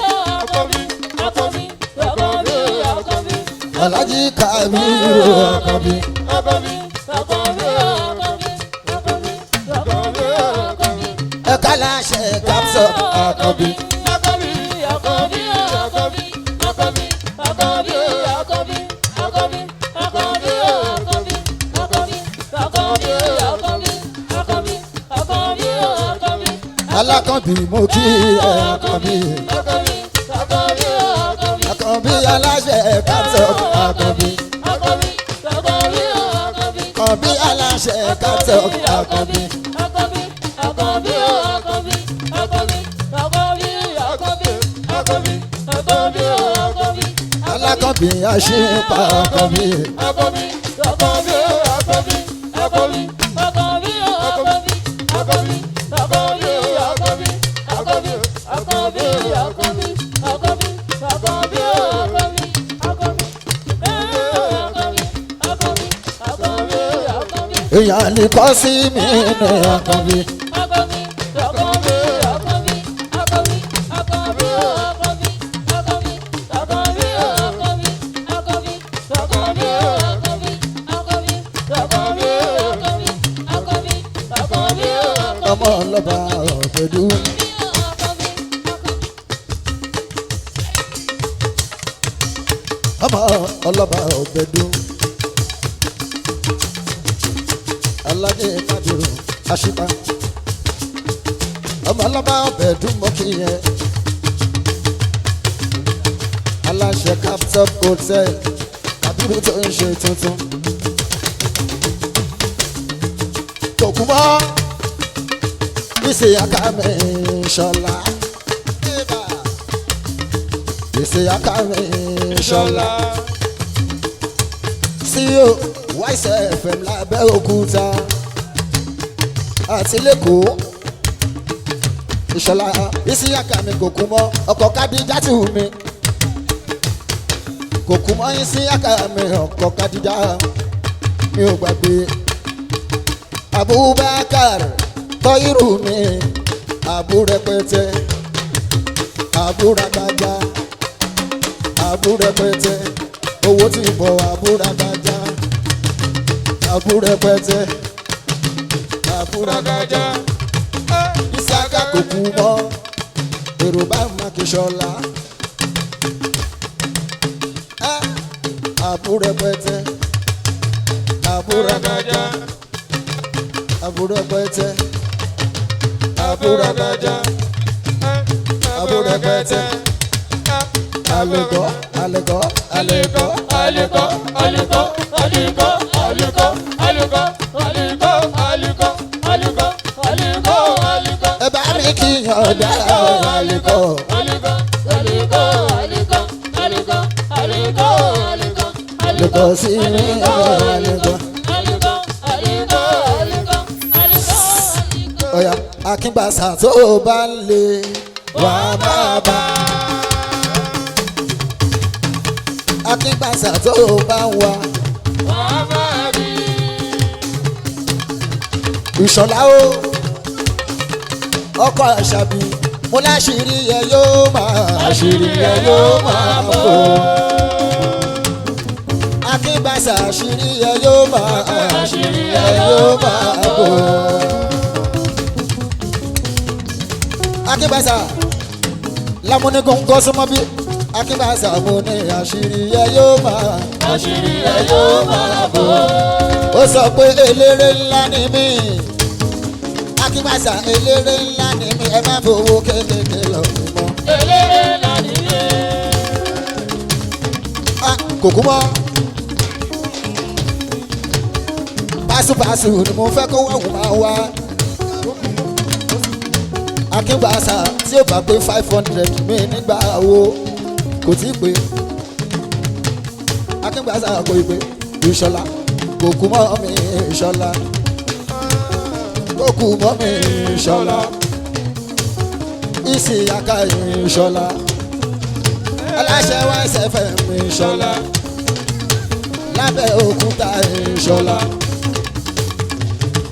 Alájí Kábírù Àkànbí. Àkànbí, Àkànbí, Àkànbí, Àkànbí, Àkànbí, Àkànbí. Ẹ̀ka láṣẹ Capsule Àkànbí. Àkànbí, Àkànbí, Àkànbí, Àkànbí, Àkànbí, Àkànbí, Àkànbí, Àkànbí, Àkànbí, Àkànbí, Àkànbí, Àkànbí, Àkànbí, Àkànbí, Àkànbí. Alákànbí mo kí ẹ Àkànbí. Àkànbí, Àkànbí, Àkànbí. Àkànbí aláṣẹ Capsule Àkànbí. Àkànbí, Àkànbí, Àkànbí. Àkànbí aláṣẹ Capsule Àkànbí. Àkànbí, Àkànbí, Àkànbí, Àkànbí, Àkànbí, Àkànbí, Àkànbí, Àkànbí, Àkànbí. Alákànbí àṣìpá Àkànbí. Àkànbí, Àkànbí, Àkànbí, Àkànbí, Àkànbí, Àkànbí, Àkànbí, Àkànbí, Àkànbí, Àkànbí, Àkànbí, Àkànbí, Àkànbí, Àkànbí, Àkànbí, Àkànbí, Àkànbí, Àkànbí. Èèyàn lè kọ́ sí mi ní Àkànbí. Àkànbí, Àkànbí, Àkànbí, Àkànbí, Àkànbí, Àkànbí, Àkànbí, Àkànbí, Àkànbí, Àkànbí, Àkànbí, Àkànbí, Àkànbí, Àkànbí, Àkànbí, Àkànbí, Àkànbí, Ọmọ ọlọ́ba Ọ̀gbẹ̀dú. Ọmọ ọlọ́ba Ọ̀gbẹ̀dú. Alájẹ Kábírù àṣìpá. Ọmọ ọlọ́ba Ọ̀gbẹ̀dú mọ́ kí yẹn. Aláṣẹ Capsule Hotel. Kábírù tó ń ṣe tuntun. Kòkú mọ́. Ìṣe Àkànbí Ṣọlá. Ìṣe Àkànbí Ṣọlá. CEO YSFM l'Abẹ́òkúta àti lẹ́kọ̀ọ́. Ìṣọlá ìṣe Àkànbí kòkú mọ́ ọkọ̀ Kádíjátù mi. Kòkú mọ́ ìṣe Àkànbí ọkọ̀ Kádíjà mi ò gbàgbé. Abubakar Tọ́yìrù mi àbúrẹ́pẹ́tẹ́ àbúràgbàjà àbúrẹ́pẹ́tẹ́ owó tí bọ̀ àbúràgbàjà àbúrẹ́pẹ́tẹ́ àbúràgbàjà Ìsàkà kòkú mọ́ èrò bá Mákíṣọlá àbúrẹ́pẹ́tẹ́ àbúràgbàjà àbúrẹ́pẹ́tẹ́. Àbúràgbàjà àbúrẹ́pẹ́tẹ́. Àlùkò àlùkò àlùkò Àlùkò, àlùkò, àlùkò, àlùkò, àlùkò, àlùkò, àlùkò, àlùkò, àlùkò, àlùkò. ẹ bá mi kí ọ̀dà àlùkò. Àlùkò, àlùkò, àlùkò, àlùkò, àlùkò, àlùkò, Àlùkò sí mi àlùkò. àlùkò, àlùkò, àlùkò, àlùkò. Ọ̀yà Akíngbàsà tó bá ń lé wà máa bá. Akíngbàsà tó bá ń wá. Wàá máa rí. Ìṣọ̀lá o ọkọ Àṣàbí mo láṣìírí ẹ yóò máa Àṣírí ẹ yóò máa bò. Akíngbàsà àṣírí ẹ yóò máa Àṣírí ẹ yóò máa bò. Akíngbàsà lámúnigun kọ́ súnmọ́ bí Akíngbàsà mo ní àṣírí ẹ yóò máa. Àṣírí ẹ yóò máa bò. Ó sọ pé eléré ńlá ni mí Akíngbàsà eléré ńlá ni mí ẹ má fowó kékeré lọ mí mọ́. Eléré ńlá nìyé. Kòkú mọ́ pásùpásù ni mo fẹ́ kó wẹ̀wù máa wá. Akíngbàsà tí ó bá pé 500 mi nígbà wo kò tí ì pé. Akíngbàsà kò ì pé. Ìṣọ̀lá kòkú mọ́ mi Ìṣọ̀lá kòkú mọ́ mi Ìṣọ̀lá Ìsìyàkà Ìṣọ̀lá aláṣẹ YSFM Ìṣọ̀lá l'Abẹ́òkúta Ìṣọ̀lá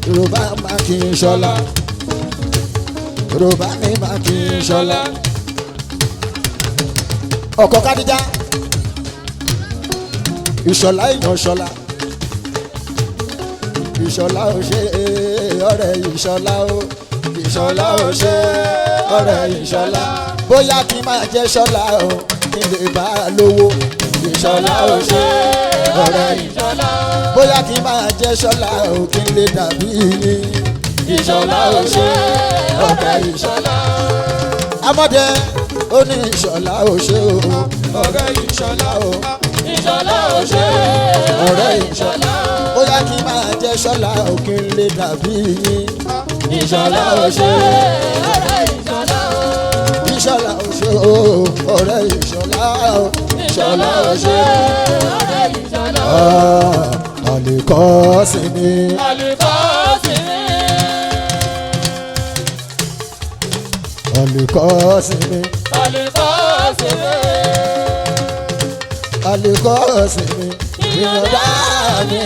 Yorùbá máa kí Ìṣọ̀lá Yorùbá mi máa kí Ìṣọ̀lá ọkọ Kádíjà ìṣọ̀lá èèyàn ṣọlá ìṣọ̀lá ò ṣe ọ̀rẹ́ ìṣọ̀lá o ìṣọ̀lá ò ṣe ọ̀rẹ́ ìṣọ̀lá bóyá kí n máa jẹ́ ṣọlá o kí n lè bá a lówó ìṣọ̀lá ò ṣe ọ̀rẹ́ ìṣọ̀lá bóyá kí n máa jẹ́ ṣọlá o kí n lè dàbí yín ìṣọ̀lá ò ṣe ọ̀rẹ́ ìṣọ̀lá amọ̀dé ó ní ìṣọ̀lá ò ṣe o ọ̀rẹ́ ìṣọ̀lá o ìṣọ̀lá ò ṣe ọ̀rẹ́ ìṣọ̀lá bóyá kí n máa jẹ́ ṣọlá o kí n lè dàbí yín ìṣọ̀lá ò ṣe ọ̀rẹ́ ìṣọ̀lá ìṣọ̀lá ò ṣe o ọ̀rẹ́ ìṣọ̀lá o ìṣọ̀lá ò ṣe ọ̀rẹ́ ìṣọ̀lá àlèkọ́ sí ni àlùkò sí mi àlèkọ́ sí ni àlùkò sí mi àlèkọ́ sí ni ìyọ̀dá mi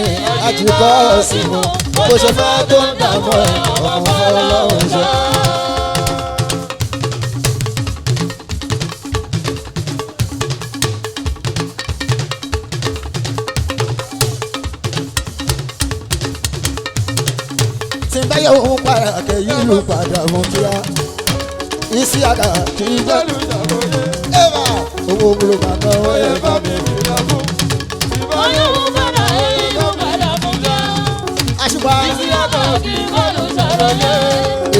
àjùkọ́ sí mu bó ṣe fẹ́ tó ń dààmú ẹ̀ ọmọ ọlọ́run ṣe. tí n bá yẹ òun para kẹ́yìn ló padà mú kíá isi àgà kì í jẹ́ ẹ̀fà owó gbolo bàtà ẹ̀ bá mi bí lọ́kùn. bóyá òun padà èyí ló padà fún mi àṣùpá títí ọkọ̀ kí n kọ́ ló sọ̀rọ̀ yẹ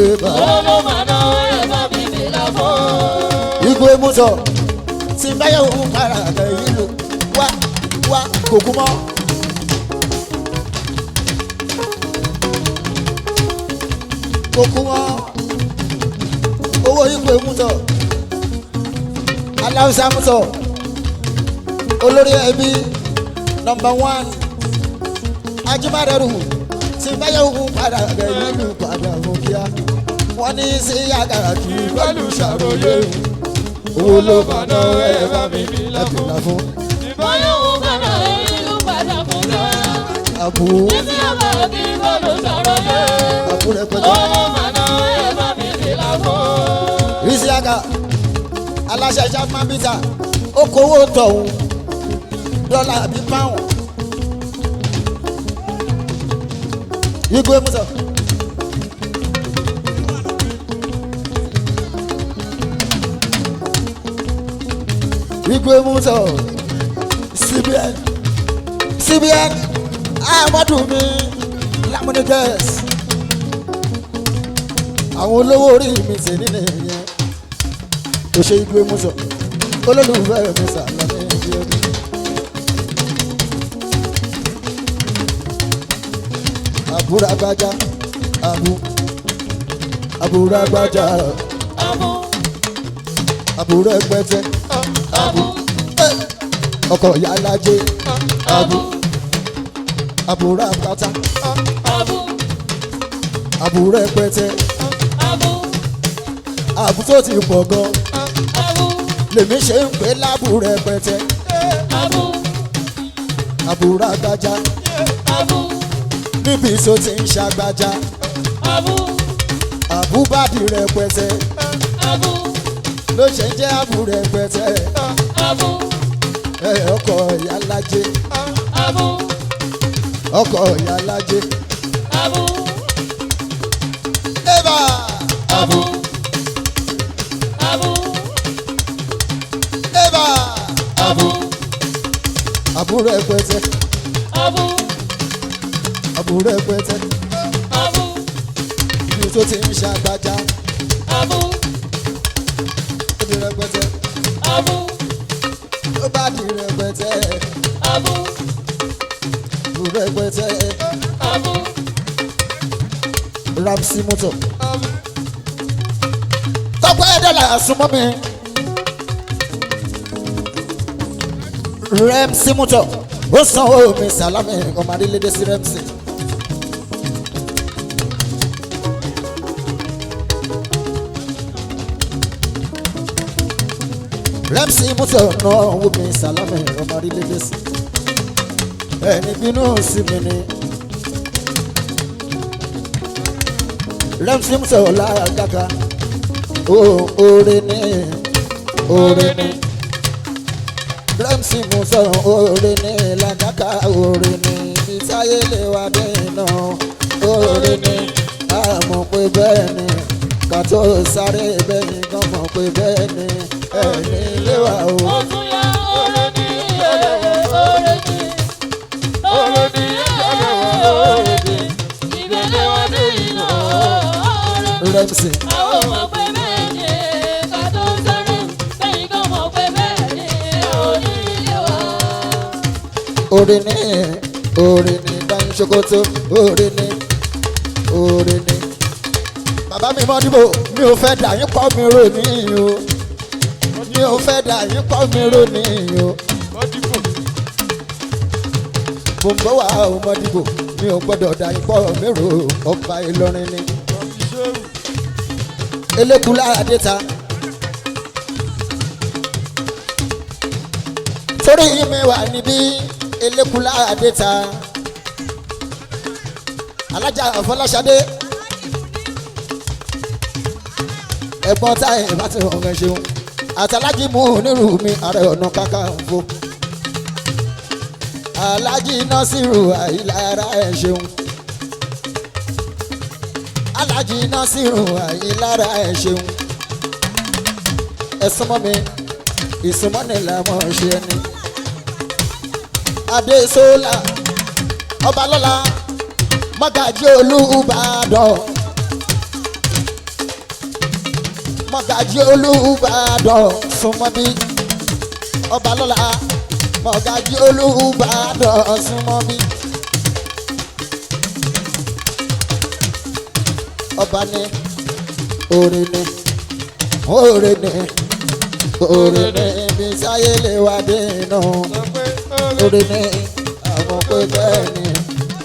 ẹ̀fà owó padà ẹ̀ bá mi bí lọ́kùn. igbó emúsọ tí n bá yẹ òun para kẹ́yìn ló wá kò kú mọ́. kò kú mọ́ owó igbó emúsọ aláwùsá músọ olórí ẹbí nọ́mbà 1 ajímárẹrù tí bá yẹ òun padà kẹ́yìn ló padà mú kíá wọ́n ní sí àgàrà kì í pẹ̀lú ṣàròyé owó ló bàdá ẹ̀ bá mi bí lápìlà fún. bóyá òun padà èyí ló padà fún mi àbú títí ọkọ̀ kí n kọ́ ló sọ̀rọ̀ yẹ àbú rẹpẹtẹ owó padà ẹ̀ bá mi bí lọ́kùn. ìsíága aláṣẹ japan bita ó kówó tọ̀hún dọ́là àbí pound igbó emúsọ. igbó emúsọ cbn amadu mi lamunides àwọn olówó orí mi sì nílẹ̀ yẹn tó ṣe igbó emúsọ olólùfẹ́ mi sàlọ́ ní ibi ọdún. àbúrò agbájá àbúrò agbájá àbúrò ẹgbẹ́tẹ́ ọkọ̀ ìyá alájẹ àbúrò àpáta àbúrò ẹgbẹ́tẹ́ àbú tó ti pọ̀ gan lèmi ṣe ń pè lábúrò ẹgbẹ́tẹ́ àbúrò agbájá níbi tó ti ń ṣàgbájá àbúbádì rẹpẹtẹ ló ṣe ń jẹ́ àbú rẹpẹtẹ ọkọ̀ ìyálájẹ ọkọ̀ ìyálájẹ ẹ̀bà ẹ̀bà àbú rẹpẹtẹ àbú rẹpẹtẹ ibi tó ti ń ṣàgbájá ó di rẹpẹtẹ ó bá di rẹpẹtẹ àbú rẹpẹtẹ Ramsey motor tọ́pẹ́ dọ́là súnmọ́ mi Ramsey motor ó sanwó mi sàlámì ọmọ adélédé sí Ramsey. Ramsey motor náà wò mí sàlámì ọmọ adélédé sí ẹni bínú sí mi ni Ramsey motor lára gàgà oore ni Ramsey ń sọ̀rọ̀ oore ní làkàkà oore ní ibi táyé lè wá dé iná oore ní àmọ̀ pé bẹ́ẹ̀ ni ká tó sáré bẹ́yìn kan mọ̀ pé bẹ́ẹ̀ ni ẹ̀mí lè wá o. Ó tún yá oore ní oore ní oore ní oore ní ìbẹ̀lẹ̀ wá dé iná oore ní. Remsi. Àwọn mọ̀ pé bẹ́ẹ̀ ni ká tó sáré bẹ́yìn kan mọ̀ pé bẹ́ẹ̀ ni òní ilé wa. Oore ní dáhùn ṣòkòtò oore ní. Bàbá mi mọ́ dìbò mi ò fẹ́ dà yín pọ̀ mi rò níyìn o mi ò fẹ́ dà yín pọ̀ mi rò níyìn o. Mo ń bọ̀ wá o mọ́ dìbò mi ò gbọ́dọ̀ dà yín pọ̀ mi rò ọba Ìlọrin ni. Elékùlá Adéta torí mi wà níbí Elékùlá Adéta Alájà Fọláṣadé ẹ̀gbọ́n táyé bá ti hàn ẹ ṣeun àtàlájì mú onírú mi Ààrẹ Ọ̀nà Kakanfò Alájì Násírù Àyìnlára ẹ ṣeun Alájì Násírù Àyìnlára ẹ ṣeun ẹ súnmọ́ mi ìsúnmọ́ni làmọ́ ṣe ẹni Adésólà Ọbalọ́lá Mọ́gàjí Olúbàdàn Mọ́gàjí Olúbàdàn súnmọ́ bí Ọbalọ́lá Mọ́gàjí Olúbàdàn súnmọ́ bí ọba ní oore ní oore ní oore ní ibi sáyé lè wá dé iná oore ní àwọn pé bẹ́ẹ̀ ni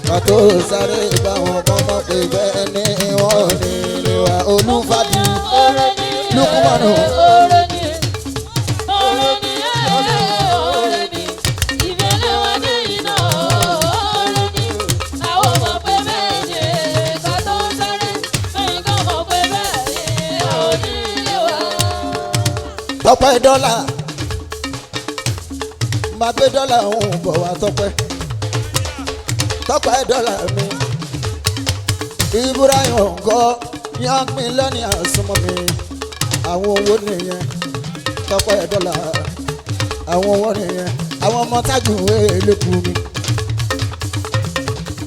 kàtó sáré báwọn kan mọ̀ pé bẹ́ẹ̀ ni wọ́n ní ilé wa Olúfàdí Lukumanu. Tọ́pẹ́ dọ́là máa gbé dọ́là òun bọ̀ wá Tọ́pẹ́ dọ́là mi Ibrahim ọ̀gọ́ young millionaire súnmọ́ mi àwọn owó nìyẹn Tọ́pẹ́ dọ́là àwọn owó nìyẹn àwọn ọmọ tájù eléku mi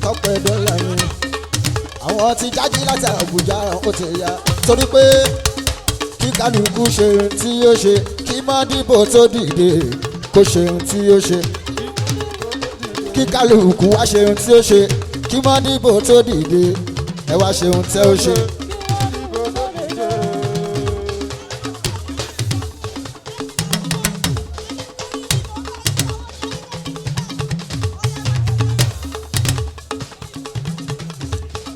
Tọ́pẹ́ dọ́là mi àwọn ti jájí láti Àbújá ó ti yá torí pé kí kálukú ṣe ohun tí ó ṣe kí Mọ́dìbò tó dìde kó ṣe ohun tí ó ṣe kí kálukú wá ṣe ohun tí ó ṣe kí Mọ́dìbò tó dìde ẹ wá ṣe ohun tí ó ṣe.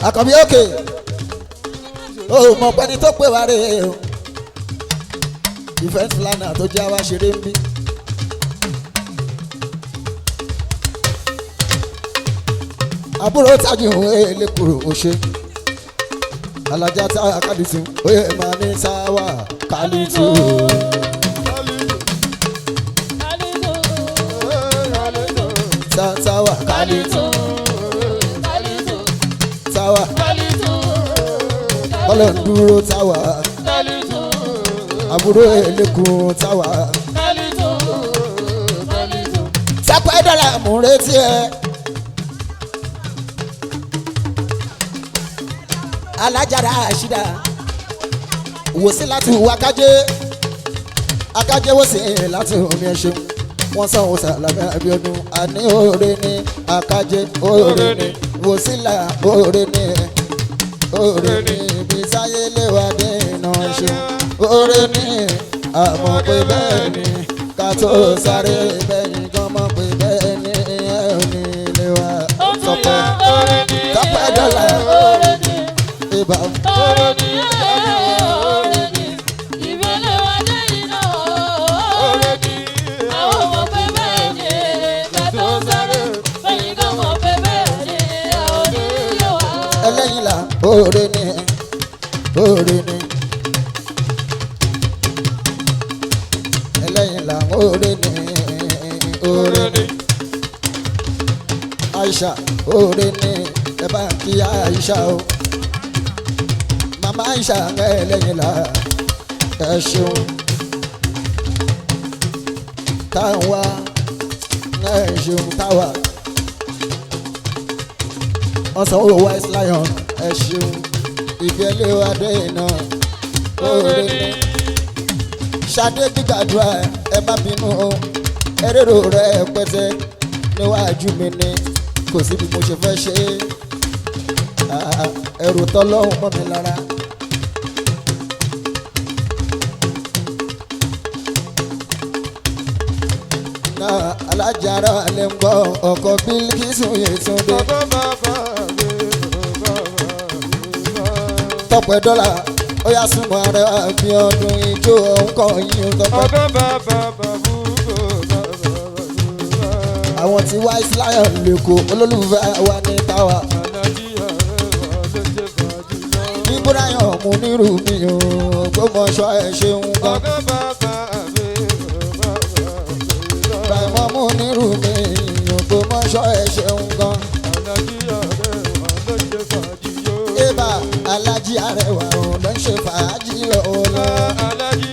Àkànbí òkè o mọ̀ pẹ́ni tó pè wá rè é o event planner tó jẹ́ àwa ṣeré ń bí. Àbúrò Tájù Elékùrò òṣè Alájà tá a kálítù oyè máa ní sáwà kálítù. Sáwà kálítù. Sáwà bọ́lọ̀ ń dúró táwà. Àbúrò Elékùrò táwà. Tọ́pẹ́ dọ́là mú retí ẹ. Alájàrá àṣìdá wòsí láti wá akájé wòsí láti omi ẹṣin wọ́n sàn wòsà lábẹ́ Abíọ́dún àní oore ní akájé oore ní wòsílà oore ní ibi sáyé léwà dé iná ẹṣin oore ní àmọ́ pé bẹ́ẹ̀ ni ká tó sáré bẹ́yìn kan mọ̀ pé bẹ́ẹ̀ ni ẹ ò ní lè wá Tọ́pẹ́ dọ́là. Ibà. Ẹlẹ́yìn là oore ni ẹlẹ́yìn là oore ni oore ni Aisha oore ni ẹ bá ń kí Aisha o mama Aisha ẹlẹ́yin la ẹ ṣeun táwa ẹ ṣeun táwa ọ̀sán owó Wise Lion ẹ ṣeun ìgbẹ́lẹ́ wa dé iná oore ni Ṣadé gbígbàdúrà ẹ má bínú o ẹrẹ́rò rẹ pẹ́tẹ́ níwájú mi ni kò sí bí mo ṣe fẹ́ ṣe ẹrù tọ́lọ́hún mọ́ mi lára. alájàrá lè ń gbọ́ ọkọ̀ Bílíkísù Yétúndé. Tọ́pẹ́ dọ́là ó yá súnmọ́ ara bí ọdún ijó ọ̀nkọ́ yìí ń tọ́pẹ́. Àwọn tí Wise Lion lè kó olólùfẹ́ wa ní táwa. Ibrahim Muniru mi ò Ògbómọ̀ṣọ́ ẹ̀ ṣeun gan. Ibrahim Muniru mi ò Ògbómọ̀ṣọ́ ẹ̀ ṣeun gan. Eba Alájí Arẹwà ò lọ ń ṣe fàájì lọ́wọ́.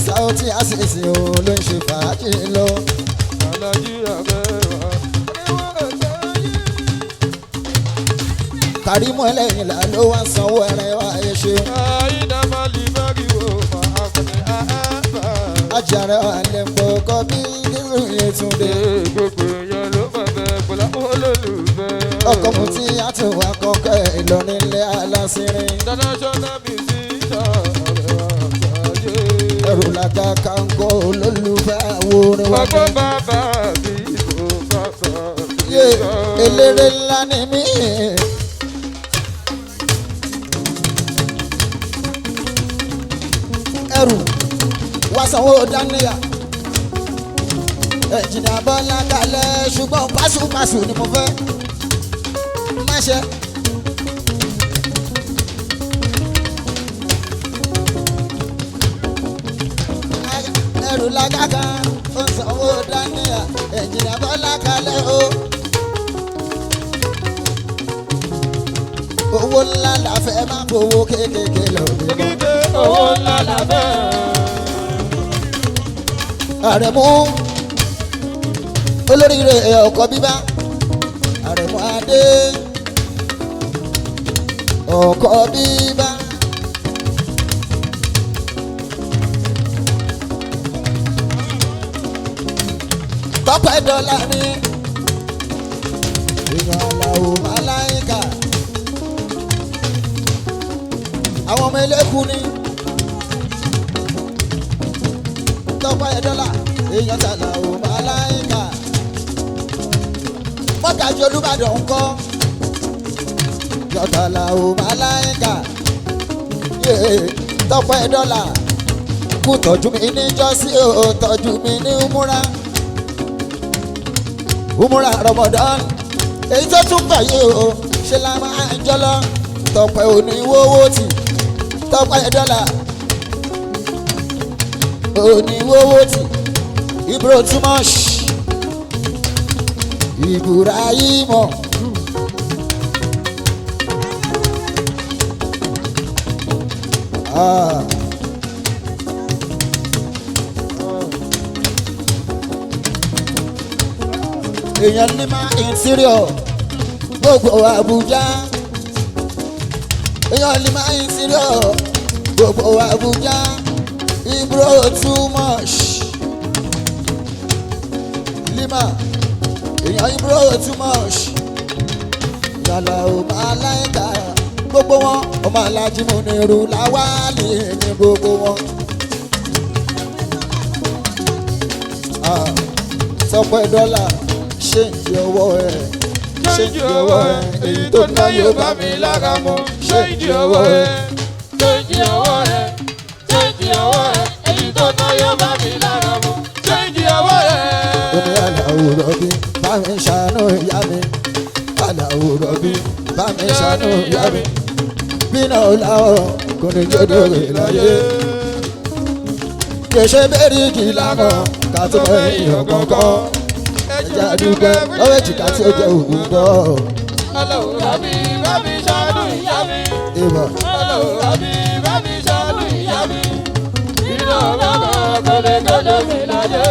Sáwọ́tì àṣìṣe ò ló ń ṣe fàájì lọ. Kàrímù ẹlẹ́yìn là ló wá sanwó ẹrẹ wá ẹ ṣeun. Ajára alẹ́ ń bọ̀ kọ́ Bílíkísù Yétúndé. Ọkọ̀ mu tí a tún wá kọ́kẹ́ Ìlọrin ilé aláṣírin. Ẹrù làgà kanko olólùfẹ́ àwòrán wa. Eléré ńlá ni mí. Ẹrù wá sanwó dáníyà. Ẹ̀jìnà Bọ́lá kalẹ̀ ṣùgbọ́n pásùpásù ni mo fẹ́. Má ṣe. Ẹrù lágàgà ó sanwó dáníyà. Ẹ̀jìnà Bọ́lá kalẹ̀ o. Owó ńlá la fẹ́ máa gbowó kéékèèké lọ. Owó ńlá la fẹ́. Àrẹ̀mú olóríire ọkọ̀ bíbá. Àrẹ̀mú Adé ọkọ̀ bíbá. Tọ́pẹ́ dọ́là ni èèyàn Àlàó Màláíkà. Àwọn ọmọ eléku ni Tọ́pẹ́ dọ́là èèyàn Àlàó Màláíkà. Mọ́gàjí Olúbàdàn ń kọ́ yọ̀tà Àlàó Màláíkà. Tọ́pẹ́ dọ́là kú tọ́jú mi níjọ́sí o tọ́jú mi ní Umura Ramadan èyí tó tún gbà yìí o ṣe la máa ń jọlọ. Tọ́pẹ́ òní wówó tì Tọ́pẹ́ dọ́là òní wówó tì Ibro too much Ibrahim èèyàn ní máa interior gbogbo Abuja. Èèyàn ní máa interior gbogbo Abuja. Ibro too much Lima èèyàn Ibro too much Àlàó Màláíkà. Gbogbo wọn ọmọ Alájí Muniru Láwálì ní gbogbo wọn. Tọ́pẹ́ dọ́là ṣé ń di ọwọ́ ẹ̀ ṣé ń di ọwọ́ ẹ̀ èyí tó ná yóò bá mi lára mu ṣé ń di ọwọ́ ẹ̀ ṣé ń di ọwọ́ ẹ̀ ṣé ń di ọwọ́ ẹ̀ èyí tó ná yóò bá mi lára mu ṣé ń di ọwọ́ ẹ̀. Ó ní Àlàó Rọ̀bí bá mi ṣàánú ìyá mi. Àlàó Rọ̀bí bá mi ṣàánú ìyá mi. Bínú láwọ̀ kò ní jẹ́ dòwe láyé. kèsè bẹ́ẹ̀rì kì í lámọ̀ ká tó mọ èèyàn kankan. ẹja dúpẹ́ lọ́wọ́ èjìká tí ó jẹ́ òkú bọ́. Ọlọ́run mi bá mi ṣàánú ìyá mi. ìmọ̀ Ọlọ́run mi bá mi ṣàánú ìyá mi. Iná ọ̀gá kò lè gbọ́dọ̀ mi láyé.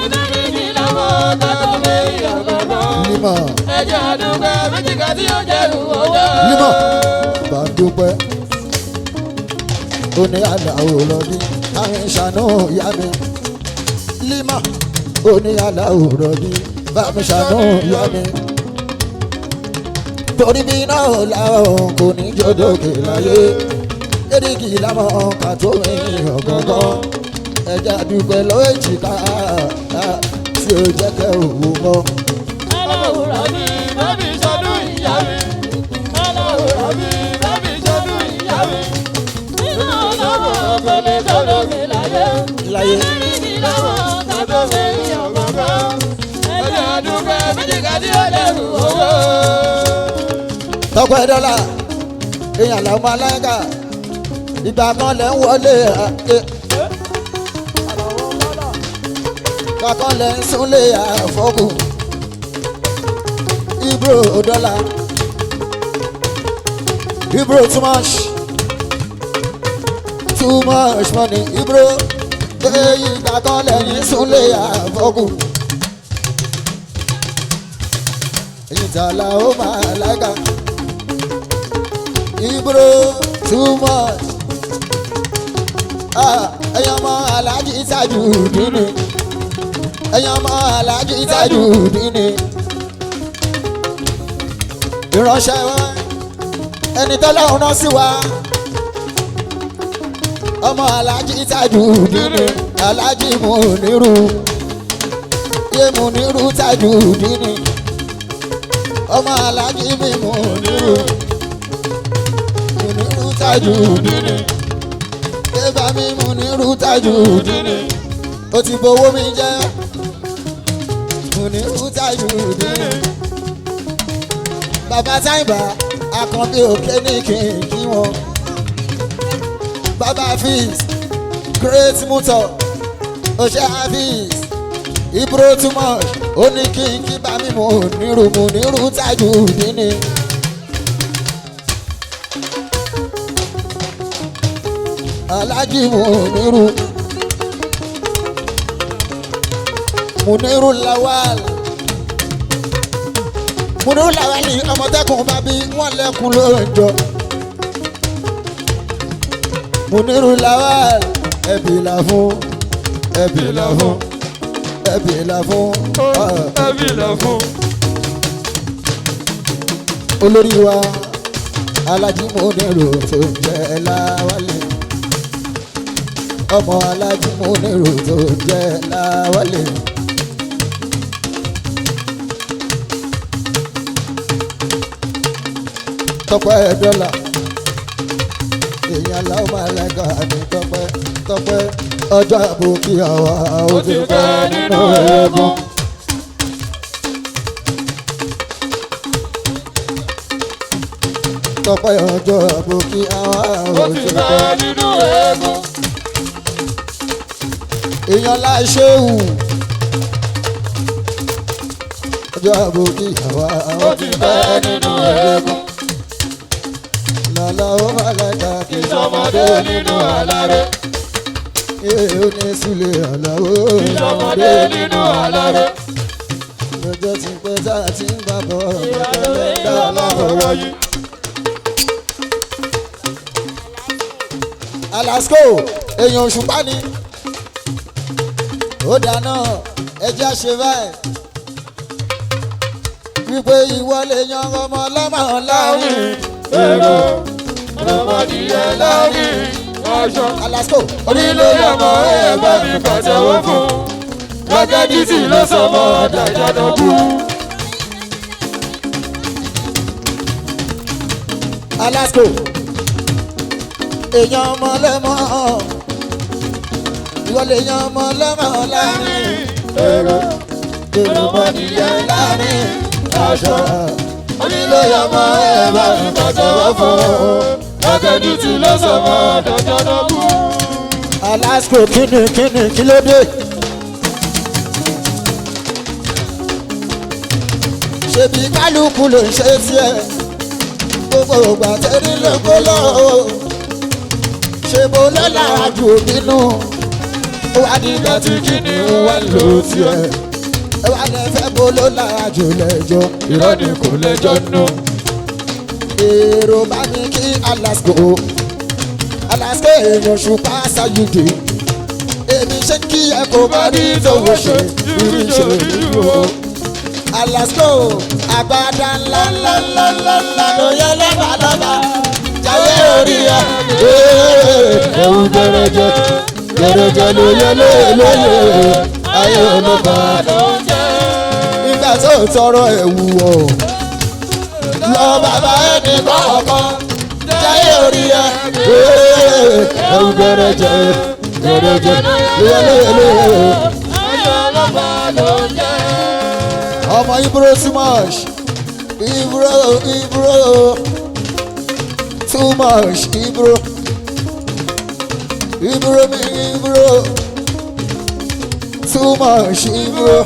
Nítorí kí lámọ̀ ká tó mọ èèyàn kankan. límọ̀ Ẹja dúpẹ́ méjìká tí ó jẹ́ òwò. límọ̀ bá dúpẹ́. ó ní aláwo rọ̀bì àwọn ìṣàánú ìyá mi. límọ̀ ó ní aláwo rọ̀bì bá mi ṣàánú ìyá mi. torí bí náà làwọn kò ní jòdòkè láyé. erékì lámọ̀ ká tó èèyàn gangan. ẹja dúpẹ́ lọ́wọ́ èjìká tí ó jẹ́ kẹ́ òwò mọ́. Ọlọ́run mi bá mi ṣàánú ìyá mi. Ọlọ́run mi bá mi ṣàánú ìyá mi. Iná ọ̀gá kò lè gbọ́dọ̀ mi láyé. láyé Nítorí kí lámọ̀ ká tó mọ èèyàn kankan. Ẹja dúpẹ́ méjìká tí ó jẹ́ òwò. tọpẹ dọ́là èèyàn làwọn aláìka ìgbà kan lẹ ń wọlé kankan lẹ ń súnlé àfọkù ibro dọ́là ibro too much money ibro èyí ìgbà kan lẹ ń súnlé àfọkù èyí tààlà ó máa láìka. Ibro too much. Ẹyàn ọmọ Aláàjì Tajudeen. Ẹyàn ọmọ Aláàjì Tajudeen. Ìránṣẹ́ wa ẹni tọ́lọ́run rán sí wa. Ọmọ Aláàjì Tajudeen. Aláàjì Muniru. Yé Muniru Tajudeen. Ọmọ Aláàjì mi Muniru. Muniru Tajudeen. Eba mi Muniru Tajudeen. Ó ti bowó mi jẹ́. Muniru Tajudeen. Bàbá Táìbà Àkànbí òkè ní kìkì wọn. Bàbá Fizz Great Motor Oṣé Hafiz Ibro too much. Ó ní kí bá mi Muniru Tajudeen. Aláàjì Muniru Lawal ni ọmọdékùn bá bí wọ́n lẹ́kùn lóòjọ́. Muniru Lawal ẹ̀bìlà fún Ẹbìlà fún. olórí wa Aláàjì Muniru tó jẹ́ Láwálé. Ọmọ Aláàjì Muniru tó jẹ́ Láwálé. Tọ́pẹ́ dọ́là èèyàn làwọn máa lẹ́ka ní tọ́pẹ́ ọjọ́ àbòkí àwa ó ti pẹ́ nínú eégún. Tọ́pẹ́ ọjọ́ àbòkí àwa ó ti pẹ́ nínú eégún. èèyàn láṣẹ́wù ọjọ́ àbòkí àwa ó ti pẹ́ nínú eégún. Lọ́lá ó máa lẹ́ka kí Ìsọmọdé nínú aláré. ó ní sílẹ̀ àlàó Ìsọmọdé nínú aláré. lọ́jọ́ tí pẹ́ tá a ti ń bá bọ̀ Ìyálóde dá lábọ̀ ìyálọ́wọ́ wáyé. yìí. Alasco èèyàn òṣùpá ni ó dáná ẹjẹ́ àṣẹ báyìí wípé ìwọ lè yan ọmọ ọlọ́mọ láàrin Èrò ọlọ́mọdìyẹ láàrin aṣọ. Alasco Onílé ọmọ ẹ̀ bá mi pàtẹ́wọ́ fún. Gẹ́gẹ́ títì ló sọmọ dàjàdọ̀ kú. Alasco èèyàn ọmọ ọlọ́mọ ìwọ lè yan ọmọ ọlọ́mọ láàrin Èrò ọlọ́mọdìyẹ láàrin aṣọ. onílé ọmọ ẹ̀ bá mi pàtẹ́wọ́ fún. Gẹ́gẹ́ títì ló sọmọ dàjàdọ̀ kú. Alasco kí ló dé. Ṣebí kálukú ló ń ṣe tiẹ̀ gbogbo ògbà tẹ́rí lóko lọ́wọ́ ṣe bó lọ́la àjò bínú ó wá nígbà tí kí ni ó wá lò tiẹ̀ ẹ wá lẹ fẹ́ bó lọ́la àjò lẹ́jọ́ irọ́ ni kò lẹ́jọ́ nù. Èrò bá ní kí Alasco èèyàn ṣùpá ṣàyùdè èmi ṣe kí ẹ kò bá rí tòwó ṣe rírí ṣe ríru o. Alasco àgbàdá ńláńláńláńlá ló yẹ lọ́bàlọ́bà jáwé orí ẹ. Ẹ̀wù gẹ̀rẹ́jẹ ló yẹ lóye ayé olóba ló jẹ́. Nígbà tó tọrọ ẹ̀wù ọ̀ lọ bàbá ẹni kọ̀ọ̀kan jáwé orí ẹ. Ẹ̀wù gẹ̀rẹ́jẹ ló yẹ lóye ayé olóba ló jẹ́. Ọmọ Ibro too much, Ibro too much, Ibro too much, Ibro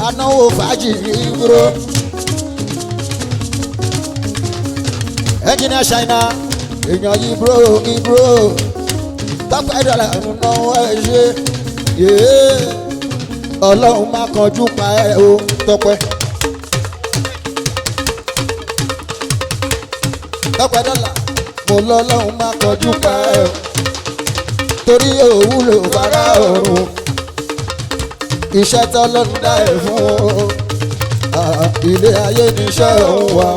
anáwó fàájì Ibro. Engineer China èèyàn Ibro tọ́pẹ́ dọ́là ń náwó ẹ̀ ṣe yéé. Ọlọ́run má kanjú pa ẹ́ o Tọ́pẹ́. Tọ́pẹ́ dọ́là mo lọ́lọ́run má kanjú pa ẹ́ o torí òwúlò fara ọ̀run iṣẹ́ tọ́lọ́run dá ẹ̀ fún o ilé ayé níṣẹ́ òun wà.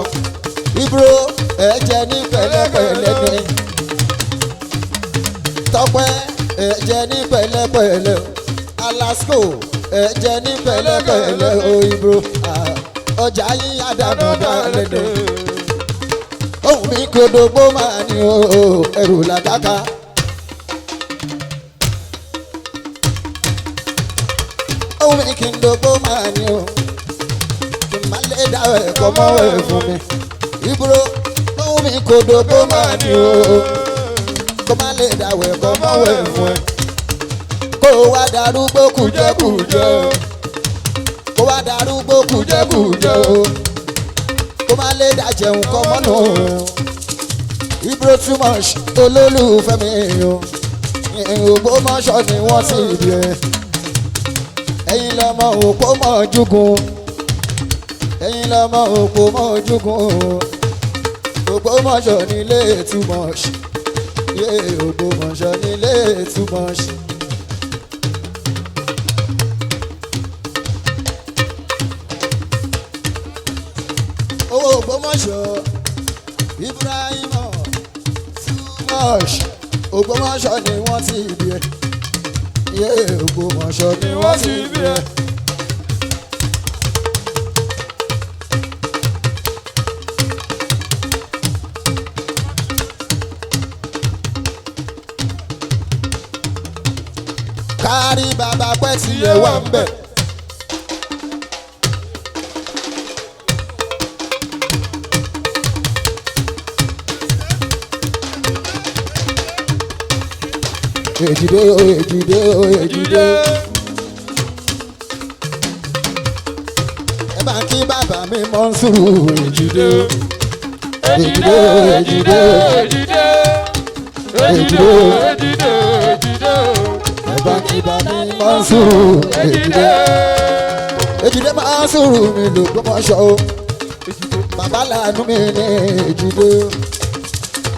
Ibro ẹ jẹ́ ní pẹ̀lẹ́pẹ̀lẹ́ ni Tọ́pẹ́ ẹ jẹ́ ní pẹ̀lẹ́pẹ̀lẹ́ Alasco ẹ jẹ́ ní pẹ̀lẹ́pẹ̀lẹ́ o Ibro ọjà yín àdàbọ̀dà lẹ́dẹ̀ ohun mi kòdògbó máa ní o ẹrù làkàkà. Ohun mi kì í dògbó máa ní o kì í má lè dá ẹ̀kọ́ mọ́ ẹ̀ fún mi Ibro ohun mi kòdògbó máa ní o kò má lè dá ẹ̀kọ́ mọ́ ẹ̀ fún ẹ. Kó wá darúgbó kùjẹ́kùjẹ́ o kó wá darúgbó kùjẹ́kùjẹ́ o kó má lè dá jẹun kọ́ mọ́nà o. Ibro too much olólùfẹ́ mi o Ògbómọ̀ṣọ́ ni wọ́n ti bí ẹ ẹ̀yin lọ́mọ òpó mọ́ ojúgun ẹ̀yin lọ́mọ òpó mọ́ ojúgun Ògbómọ̀ṣọ́ nílé too much Ògbómọ̀ṣọ́ nílé too much. Ògbómọ̀ṣọ́ Ibrahim too much Ògbómọ̀ṣọ́ ni wọ́n ti bí ẹ Ògbómọ̀ṣọ́ ni wọ́n ti bí ẹ. Kárí bàbá pẹ́ tí ẹ wà ń bẹ̀. Èjìdé ẹ bá kí bàbá mi Mọ́nsúrù Èjìdé ẹ bá kí bàbá mi Mọ́nsúrù Èjìdé Mọ́nsúrù mi l'Ògbómọ̀ṣọ́ o bàbá láàánú mi ní Èjìdé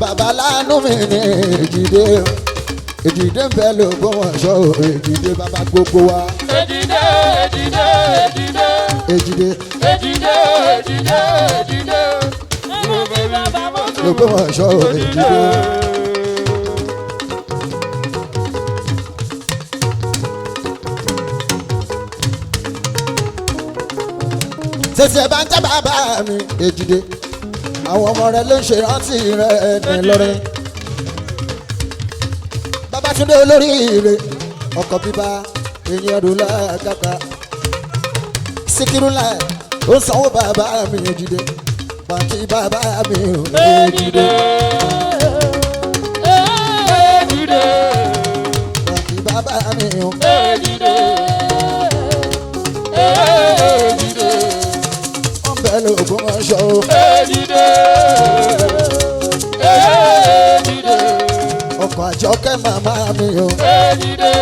bàbá láàánú mi ní Èjìdé Èjìdé ń bẹ l'Ògbómọ̀ṣọ́ Èjìdé bàbá gbogbo wa. Èjìdé l'Ògbómọ̀ṣọ́ Èjìdé. Tètè ẹ bá ń jẹ́ bàbá mi Èjìdé àwọn ọmọ rẹ ló ń ṣe rántí rẹ ní lọ́rin. Babátúndé olóríire ọkọ̀ bíbá èèyàn rúlá kàkà Síkírúlà ó sanwó bàbá mi Èjìdé pàǹkì bàbá mi Èjìdé. Ògbómọ̀ṣọ́ o. Èdìdè. Èdìdè. Ọkọ̀ Àjọkẹ́ màmá mi o. Èdìdè.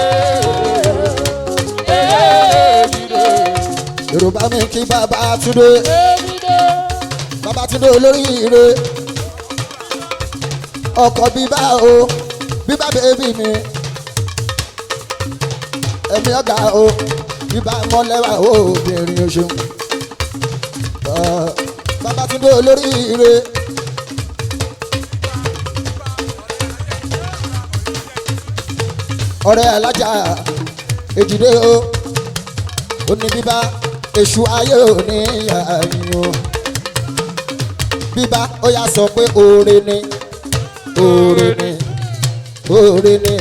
Èdìdè. Yorùbá mi kí Babátúndé. Èdìdè. Babátúndé olóríire. Ọkọ̀ bíbá o. Bíbá bèbí mi. Ẹ̀mí ọ̀gá o. Bíbá mọ́lẹ́wà o. Obìnrin oṣù. Babátúndé olóríire. Ọ̀rẹ́ alájà Èjìdé o. Ó ní bíbá èṣù ayé ò ní yàyìn o. Bíbá ó yá sọ pé oore ni oore ni oore ni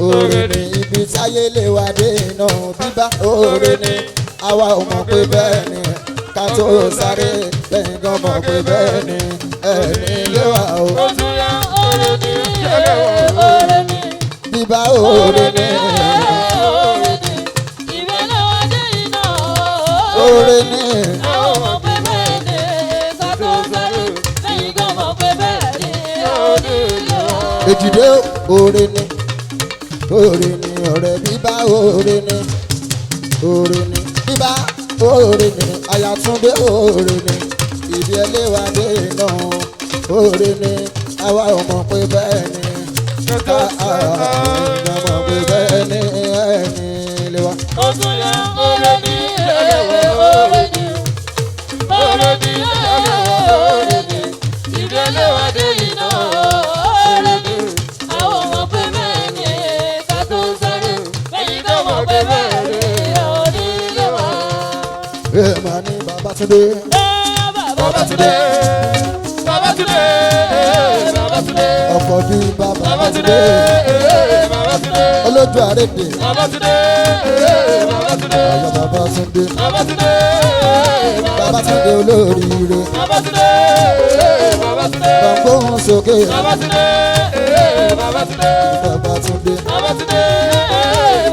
oore ni ibi táyé lè wá dé iná. Bíbá oore ni àwa ò mọ̀ pé bẹ́ẹ̀ ni ká tó sáré lẹ́yìn gan mọ̀ pé bẹ́ẹ̀ ni ẹni lé wa o. Ó tún yá oore ní ìṣẹ̀lẹ̀ oore ní. Bíbá oore ni Oore ní. Ìbẹ̀lẹ̀ wá dé iná. oore ni Àwọn ọmọ pé bẹ́ẹ̀ ni ká tó sáré. Lẹ́yìn gan mọ̀ pé bẹ́ẹ̀ ni oore ní. Èjìdé oore ni oore ni ọ̀rẹ́ bíbá oore ni oore ni bíbá oore ni Àyàtúndé oore ni ìdí ẹlẹ́wàdé náà oore ni àwa ò mọ̀ pé bẹ́ẹ̀ ni ká àwa mọ̀ pé bẹ́ẹ̀ ni ẹni lè wá. Ó tún yá oore ní ìṣẹ̀lẹ̀ oore ní. Oore ní ìṣẹ̀lẹ̀ oore ní. Ìbẹ̀lẹ̀ wá dé iná oore ní. Àwọn ọmọ pé bẹ́ẹ̀ ni ká tó sáré. Lẹ́yìn gan mọ̀ pé bẹ́ẹ̀ ni oore ní wá. Ẹ máa ní Babátúndé Babátúndé. Babátúndé. Babátúndé. ọkọ̀ bí Babátúndé Babátúndé. olójú àrédè Babátúndé. Babátúndé. àyà Babátúndé Babátúndé. Babátúndé olóríire Babátúndé. Babátúndé. gbọ̀ngbọ̀n sókè Babátúndé. Babátúndé. Babátúndé Babátúndé.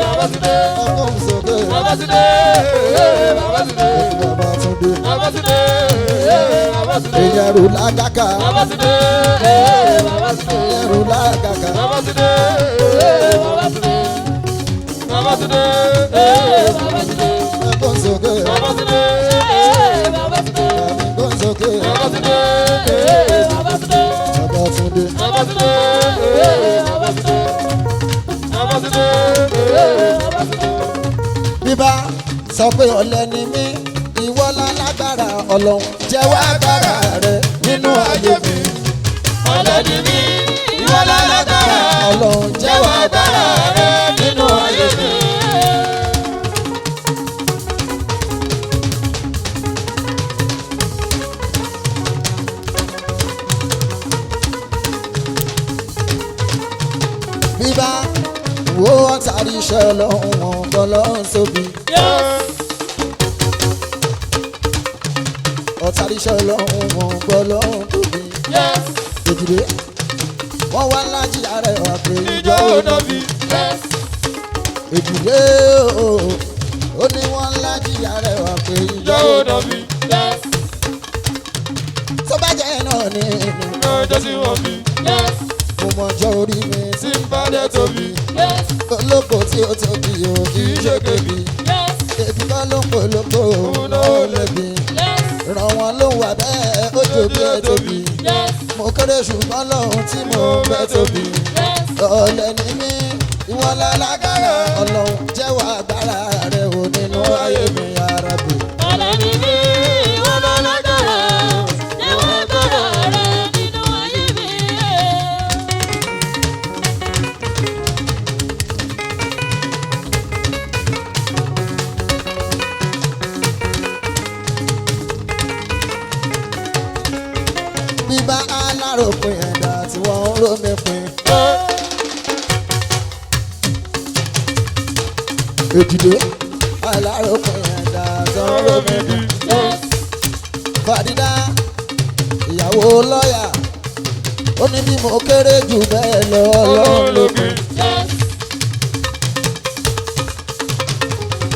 Babátúndé. gbọ̀ngbọ̀n sókè Babátúndé. Babátúndé. Babátúndé Babátúndé. Babátúndé. ìyẹ̀rù lágàkà Babátúndé. Babátúndé. ìyẹ̀rù lágàkà Babátúndé. Babátúndé. Babátúndé. Babátúndé. gbọ̀ngbọ̀n sókè Babátúndé. Babátúndé. gbọ̀ngbọ̀n sókè Babátúndé. Babátúndé. Babátúndé Babátúndé. Babátúndé. Babátúndé. Babátúndé. bíbá sọ pé ọ̀lẹ ni mí ìwọ lálágbára Ọlọ́run jẹ́wọ́ agbára rẹ nínú ayé mi Ọ̀lẹ ni mí, ìwọ lálágbára. Ọlọ́run jẹ́wọ́ agbára rẹ Nínú ayé mi. bíbá wo ọ̀tàrí iṣẹ́ Ọlọ́run wọn kọ́ lọ́hùn sóbì ọ̀tàrí iṣẹ́ Ọlọ́run wọn kọ́ lọ́hùn tóbi Yes, Èjìdé wọ́n wá lájí ààrẹ wà pé ìjọ ònàbí. Yes, Èjìdé ó ní wọ́n lájí ààrẹ wà pé ìjọ ònàbí. Yes, tó bá jẹ́ náà ní ọjọ́ tí wọ́n bí. Yes, mo mọjọ́ orí mi tí ń bá dé tóbi. Yes, olóko tí ó tóbi o kì í ṣe kébi yes, èbí kọ́ ló ń polówó òun náà ó ó lẹ́bi yes, ràn wọ́n ló wà bẹ́ẹ̀ ó tóbi ẹ̀ tóbi yes, mo kéré ṣùgbọ́n lọ́hùn tí mo fẹ́ tóbi yes. ọ̀lẹ ni mí ìwọ lálágbára Ọlọ́run jẹ́wọ́ agbára rẹ o nínú ayé mi Àràbì. Ọ̀lẹ ni mí, ìwọ lálágbára. Jẹ́wọ́ agbára rẹ nínú ayé mi. bíbá aláròpin ẹ̀dá tí wọ́n ń rómi pin. Èjìdé aláròpin ẹ̀dá tí wọ́n ń rómi pin. Yes, Fàdídá ìyàwó lọ́ọ̀yà ó ní bí mo kéré jù bẹ́ẹ̀ lọ Ọlọ́run lókè. yes,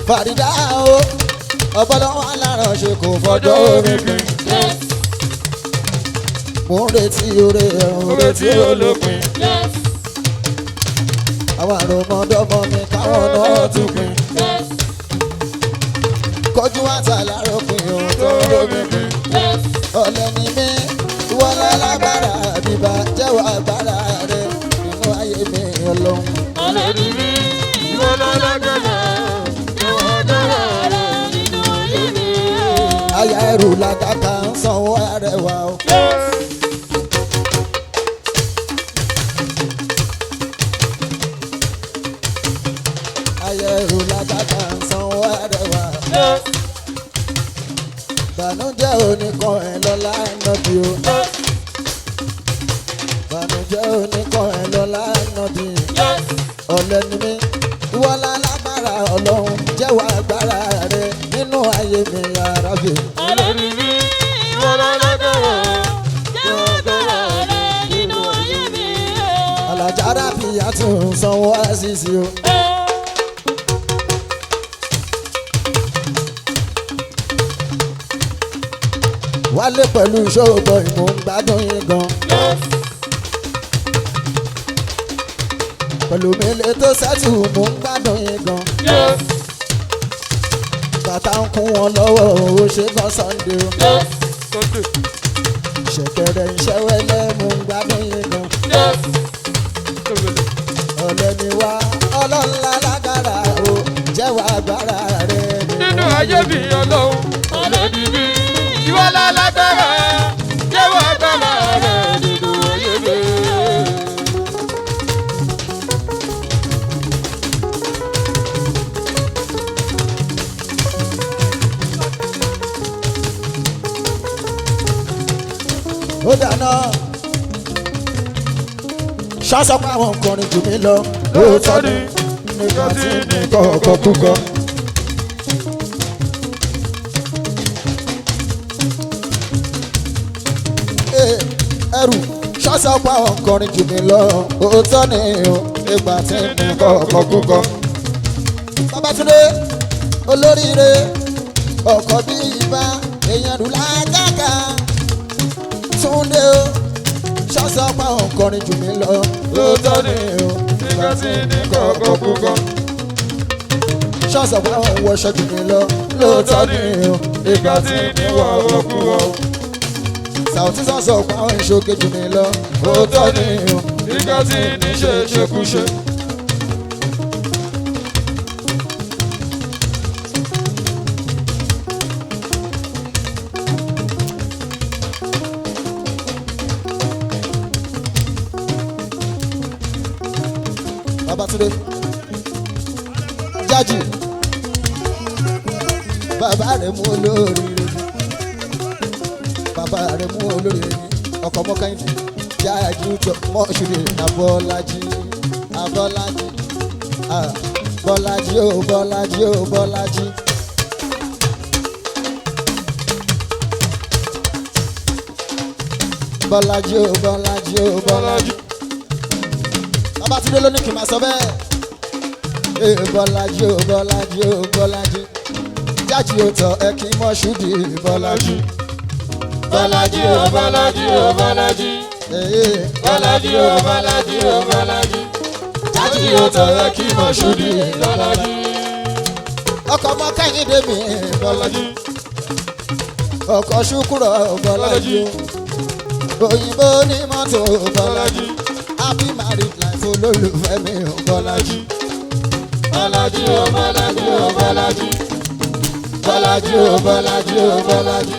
Fàdídá o ọbọlọ́wọ́ aláràn ṣe kò fọjọ́ orin pin. mo ń retí oore oore tí ó lópin. àwọn àròmọdọ́mọ mi káwọn náà tún pin. kọjú àtàlárò pin ohun tó ń lómi pin. ọ̀lẹ ni mí ìwọ lálágbára bíbá jẹ́wọ́ agbára rẹ nínú ayé mi ọlọ́run. ọ̀lẹ ni mí ìwọ lálágbára jẹ́wọ́ agbára rẹ nínú ayé mi. aya ẹrù làkàkà ń sanwó arẹwà o. aya ẹrù làkàkà ń sanwó arẹwà. bànújẹ́ oníkan ẹ̀ lọ́la nàbí o. bànújẹ́ oníkan ẹ̀ lọ́la nàbí. ọ̀lẹ ni mí ìwọ lálágbára ọlọ́run jẹ́wọ́ agbára rẹ nínú ayé mi yàrá bì. ọ̀lẹ ni mí ìwọ lálágbára jẹ́wọ́ agbára rẹ nínú ayé mi. alájára fìyà tún sanwó àṣìṣe o. wálé pẹ̀lú ìṣòro ìmọ̀ ń gbádùn yín gan. pẹ̀lú mélòó tó sẹ́tù mò ń gbádùn yín gan. bàtà ń kún wọn lọ́wọ́ ó ṣe gan Sunday o. ṣẹ̀kẹ̀rẹ̀ ìṣẹ́wẹ́lẹ́ mò ń gbádùn yín gan. ọ̀lẹ ni wá ọlọ́lá lágbára o jẹ́wọ́ agbára rẹ nínú ayé mi ọlọ́run. ọ̀lẹ ni mí ìwọ lálágbára jẹ́wọ́ agbára rẹ nínú ayé mi. ó dáná ṣáṣọ pé àwọn nǹkan jù mí lọ lóòótọ́ ni nígbà tí nǹkan ọkọ̀ púpọ̀. ẹrù ṣáṣọ pé àwọn nǹkan jù mí lọ lóòótọ́ ni nígbà tí nǹkan ọkọ̀ púpọ̀. Babátúndé olóríire ọkọ̀ bí ibà èèyàn rù lágàgà. Túndé o ṣáṣọ pa ọkọrin jù mí lọ lóòótọ́ ni o nígbà tí ní kọ̀ọ̀kan púpọ̀. ṣáṣọ pa wọṣọ jù mí lọ lóòótọ́ ni o nígbà tí ní wọ̀wọ̀ púpọ̀. Saoty ṣáṣọ pa ìṣòkè jù mí lọ lóòótọ́ ni o nígbà tí ní ṣe ṣekúṣe. Babátúndé Jájì bàbá rẹ̀ mú olóríire bàbá rẹ̀ mú olóríire ọkọ̀ mọ́kàndé Jájì jọ mọ́ṣúlẹ̀ Abọ́lájí Abọ́lájí Bọ́lájí ó Bọ́lájí ó Bọ́lájí. Bọ́lájí ó Bọ́lájí ó Bọ́lájí. Babátúndé ló ní kí n máa sọ bẹ́ẹ̀. Bọ́lájí ó Bọ́lájí ó Bọ́lájí. Jájì ó tọ̀ ẹ kí Mọ́ṣúdì Bọ́lájí. Bọ́lájí ó Bọ́lájí ó Bọ́lájí. Bọ́lájí ó Bọ́lájí ó Bọ́lájí. Jájì ó tọ̀ ẹ kí Mọ́ṣúdì Bọ́lájí. ọkọ̀ ọmọ Kẹ́hìndé mi Bọ́lájí. ọkọ̀ Ṣúkúrọ̀ Bọ́lájí. òyìnbó ní mọ́tò Bọ́lájí. happy married life olólùfẹ́ mi Bọ́lájí. Bọ́lájí ó Bọ́lájí ó Bọ́lájí. Bọ́lájí ó Bọ́lájí ó Bọ́lájí.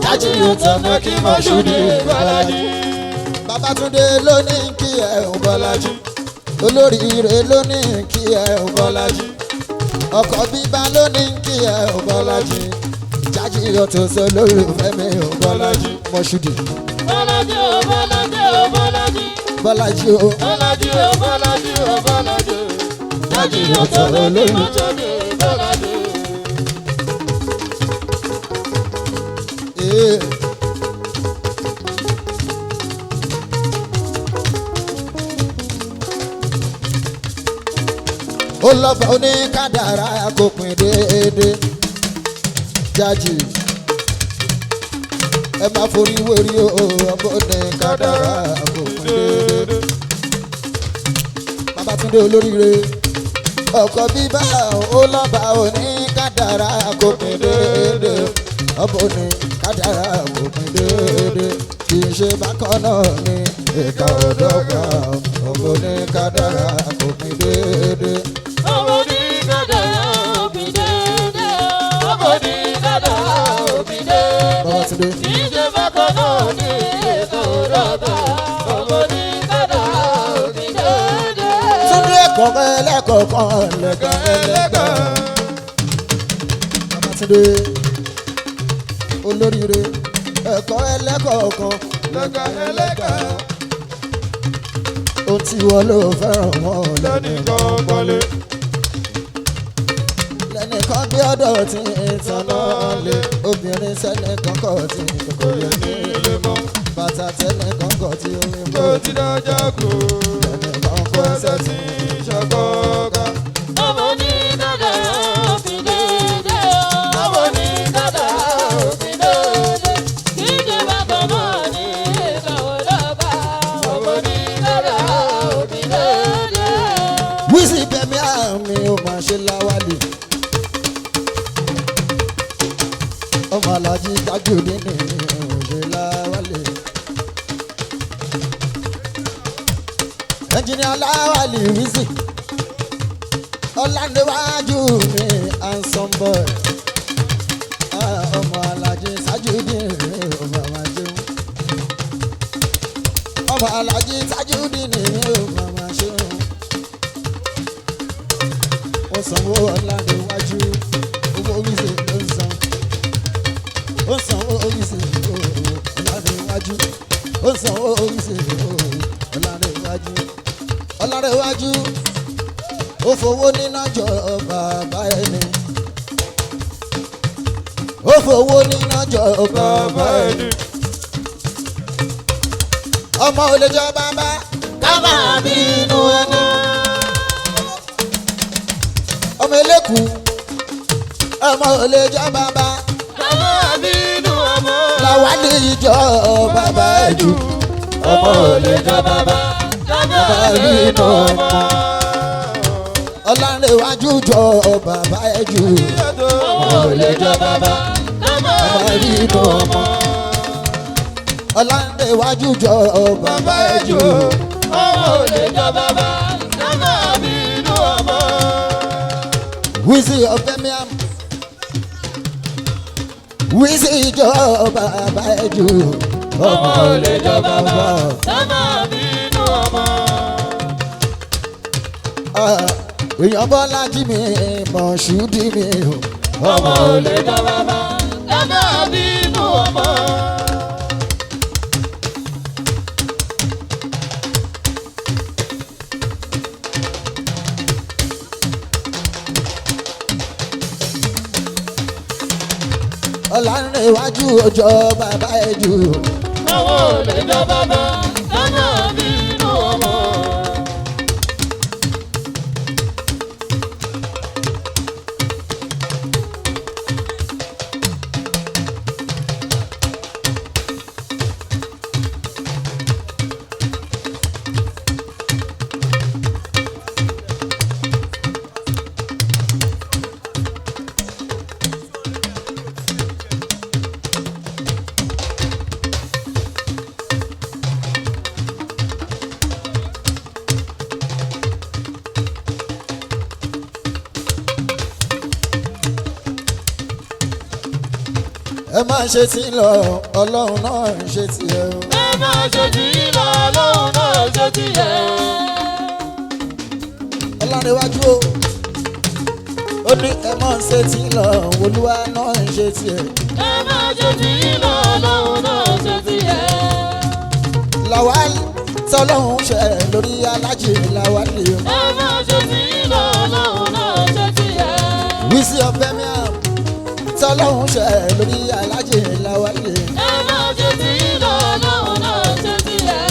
Jájì ó tọ̀ ẹ kí Mọ́ṣúdì Bọ́lájí. Babátúndé ló ní kí ẹ ò Bọ́lájí. olóríire ló ní kí ẹ ò Bọ́lájí. ọkọ̀ bíbá ló ní kí ẹ ò Bọ́lájí. Jájì ó tọ̀ sọ lólùfẹ́ mi ò Bọ́lájí. Mọ́ṣúdì. Bọ́lájí ó Bọ́lájí ó Bọ́lájí. Bọ́lájí ó. Bọ́lájí ó Bọ́lájí ó Bọ́lájí. Jájì ó tọ̀ lórí Mọ́ṣúdì Bọ́lájí. ó lọ́ba oníkádàrá kò pín déédéé. jájì ẹ má forí wérí o ọmọ ní kádàrá kò pín déédé. Babátúndé olóríire ọkọ bíbá ó lọ́ba òní kádàrá kò pín déédé. Ọmọ ní kádàrá kò pín déédé. Kì í ṣe bákan náà ni ìka ọ̀dọ́gba ọmọ ní kádàrá kò pín déédé. Ọmọ ní kádàrá kò pín déédé. Ọmọ ní kádàrá kò pín déédé. Babátúndé. Kì í ṣe bákan náà ni ìka ọ̀dọ́gba ọmọ ní kádàrá kò pín déédé. Túndé ẹ̀kọ́kọ́ ẹlẹ́kọ̀ọ́kan lẹ́gàn ẹlẹ́gàn. Babátúndé olóríire ẹ̀kọ́ ẹlẹ́kọ̀ọ́kan lẹ́gàn ẹlẹ́gàn. Ohun tí wọ́n ló fẹ́ràn wọn lẹ́nìkan gbọ́lé. Lẹ́nìkan gbé ọ̀dọ̀ tí ìtàn náà lé. Obìnrin sẹ́nìkan kọ̀ tí kò lè ní ilé mọ́. Bàtà tẹ́nìkan kọ̀ tí omi Ó mọ́. ti dájà kú, Lẹ́nìkan kọ́ ẹsẹ̀ tí ṣàkọ́ká. Ọmọ ní kádàrá kò pín déédé. Ọmọ ní kádàrá kò pín déédé. Kì í ṣe bákan náà ni ìka ọ̀dọ́gba ọmọ ní kádàrá kò pín déédé. Wíìsì bẹ̀mí àmì ò máa ṣe láwálì. Ọmọ alájí Tajudeen ní òṣè láwálì. Ẹnjìnìá láwálì wíìsì. Ọlánréwájú mi handsome boy. Ọmọ alájí Tajudeen ní ọmọ àjẹun. Ọmọ alájí Tajudeen ní ọmọ àjẹun. Ó sanwó Ọlánréwájú, owó wíìsì ló ń san. Ó sanwó wíìsì Ọlánréwájú, ó sanwó wíìsì Ọlánréwájú. Ọlánréwájú ó fowó níná jọ bàbá ẹni. Ó fowó níná jọ bàbá ẹni. Ọmọ ò lè jọ bàbá ká máa bínú ẹni. Ọmọ eléku ọmọ ò lè jọ bàbá Ọmọ bínú ọmọ. Láwálì ìjọ bàbá ẹ̀jú. Ọmọ ò lè jọ bàbá. Ọmọ bínú ọmọ. Ọlánréwájú jọ bàbá ẹ̀jú. Ọmọ ò lè jọ bàbá. Ọmọ bínú ọmọ. Ọlánréwájú jọ bàbá ẹ̀jú. Ọmọ ò lè jọ bàbá. Ọmọ bínú ọmọ. Wíìsì ọ̀fẹ́míàm. Wíìsì jọ bàbá ẹ̀jú. Ọmọ ò lè jọ bàbá. Ọmọ bínú ọmọ. Èèyàn Bọ́lá jí mi Mọ̀ṣúdì mi o. Ọmọ ò lè jọ bàbá. Ọmọ bínú ọmọ. Ọlánréwájú ọjọ́ bàbá ẹ̀jú. Ọmọ ò lè jọ bàbá. Ọmọ bínú ọmọ. Ẹ má ṣe tí lọ Ọlọ́run náà ń ṣe tiẹ̀ o. Ẹ má ṣe tí lọ Ọlọ́run náà ṣe tiẹ̀. Ọlánréwájú o. Ó ní ẹ má ṣe tí lọ Olúwa náà ń ṣe tiẹ̀. Ẹ má ṣe tí lọ Ọlọ́run náà ṣe tiẹ̀. Láwálì tọ́lọ́hún ṣe lórí Alájì Láwálì o. Ẹ má ṣe tí lọ Ọlọ́run náà ṣe tiẹ̀. Wíìsì ọ̀fẹ́míàm. Tọ́lọ́hún ṣe lórí Alájì Láwálì. Ẹ má ṣe tí lọ Ọlọ́run náà ṣe tiẹ̀.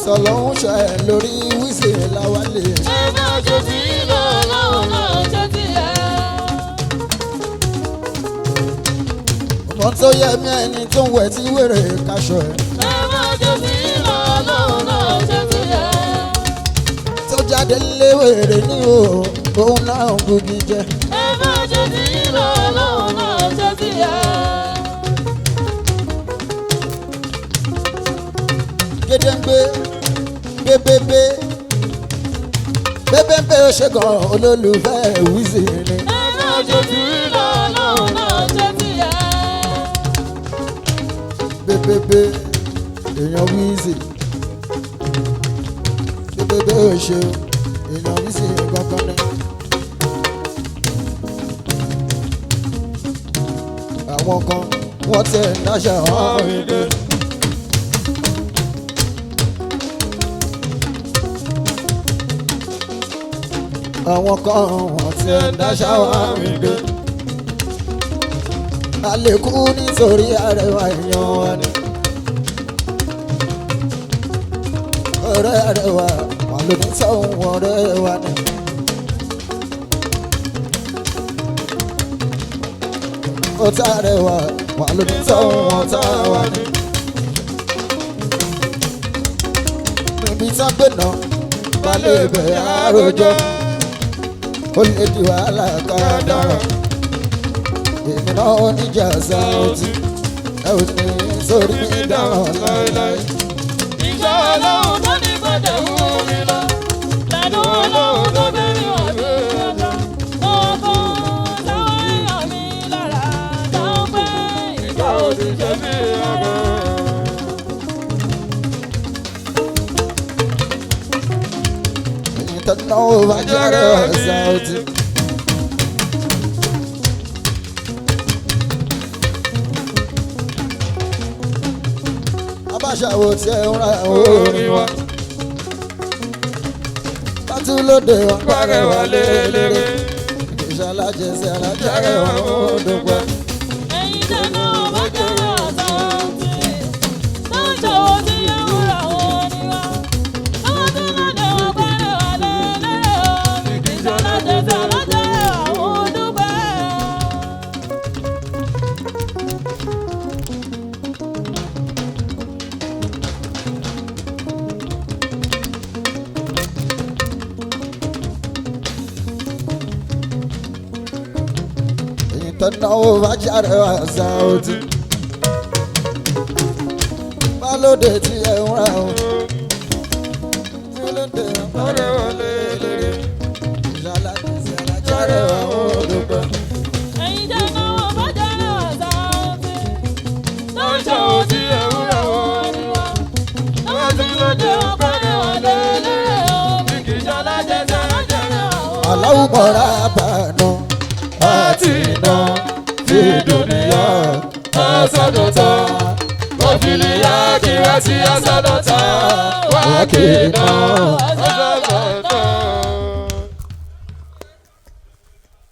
Tọ́lọ́hún ṣe lórí Wíìsì Láwálì. Ẹ má ṣe tí lọ Ọlọ́run náà ṣe tiẹ̀. ohun tó yẹ mí ẹni tó ń wẹ̀ tí wèrè kaṣọ ẹ̀. ẹ má jẹ́ sí ìlọ ọlọ́run náà ṣe ti yẹ. tó jáde lé wèrè ní o òun náà ń bugi jẹ. ẹ má jẹ́ sí ìlọ ọlọ́run náà ṣe ti yẹ. gédéǹgbé bébébé bébébé ó ṣe gan olólùfẹ́ Wizzy ni. ẹ má jẹ́ sí ìlọ ọlọ́run náà ṣe ti yẹ. bébébé èèyàn Wizzy bébébé ó ṣe èèyàn Wizzy gangan ni. àwọn kan wọ́n tẹ̀ ń dáṣà wọ́n rí dé. àwọn kan wọ́n tẹ̀ ń dáṣà wọ́n rí dé. a lè kú nítorí arẹwà èèyàn wa ni. ọ̀rẹ́ arẹwà wà ló ní sọ́hún ọ̀rẹ́ wa ni. ọ̀tá arẹwà wà ló ní sọ́hún ọ̀tá wa ni. níbi tán gbé náà balẹ̀ ibẹ̀ àròjọ ó lè di wàhálà ká dára. èmi náà oníjà Saoty ẹ ò ní sórí mi dáràn láéláé. ìjọ ọlọ́run tó ní gbọ́dọ̀ wú mi lọ. lẹ́nu ọlọ́run tó bẹ̀rẹ̀ wà mí lọ́jọ́. ọkọ̀ táwọn èèyàn mi lára táwọn pé ìjọ òṣìṣẹ́ mi ọ̀gá. èyí tó náwó bá jẹ́rẹ̀ Saoty. abáṣàwò tí ẹ ń ra orin wa. bátú lóde wọn parẹ́ wà lélẹ́rẹ́. ìṣàlájẹsẹ̀ alájàrẹ̀ wà ó dùpẹ́. ẹ̀yin dáná bá jẹ́rẹ̀ Saoty. tó ń ṣòwò tí yẹn ń ra orin wa. àwọn tó lóde wọn parẹ́ wà lélẹ́rẹ́. ìṣàlájẹsẹ̀ alájàrẹ̀ wà ó dúpẹ́. èyí tó náwó bá jẹ́rẹ̀ Saoty. bálódé tí ẹ ń ra o. tí lóde wọn parẹ́ wà lélẹ́rẹ́. ìṣàlájẹsẹ̀ alájàrẹ̀ wà ó dùpẹ́. ẹ̀yin dáná bá jẹ́rẹ̀ Saoty. tó ń ṣòwò tí yẹn ń ra orin wa. àwọn tó lóde wọn parẹ́ wà lélẹ́rẹ́. ìṣàlájẹsẹ̀ alájàrẹ̀ wà ó dúpẹ́. Allahu Rabbana atina fi dunya hasanata wa fil akhirati hasanata wa qina adhaban nar.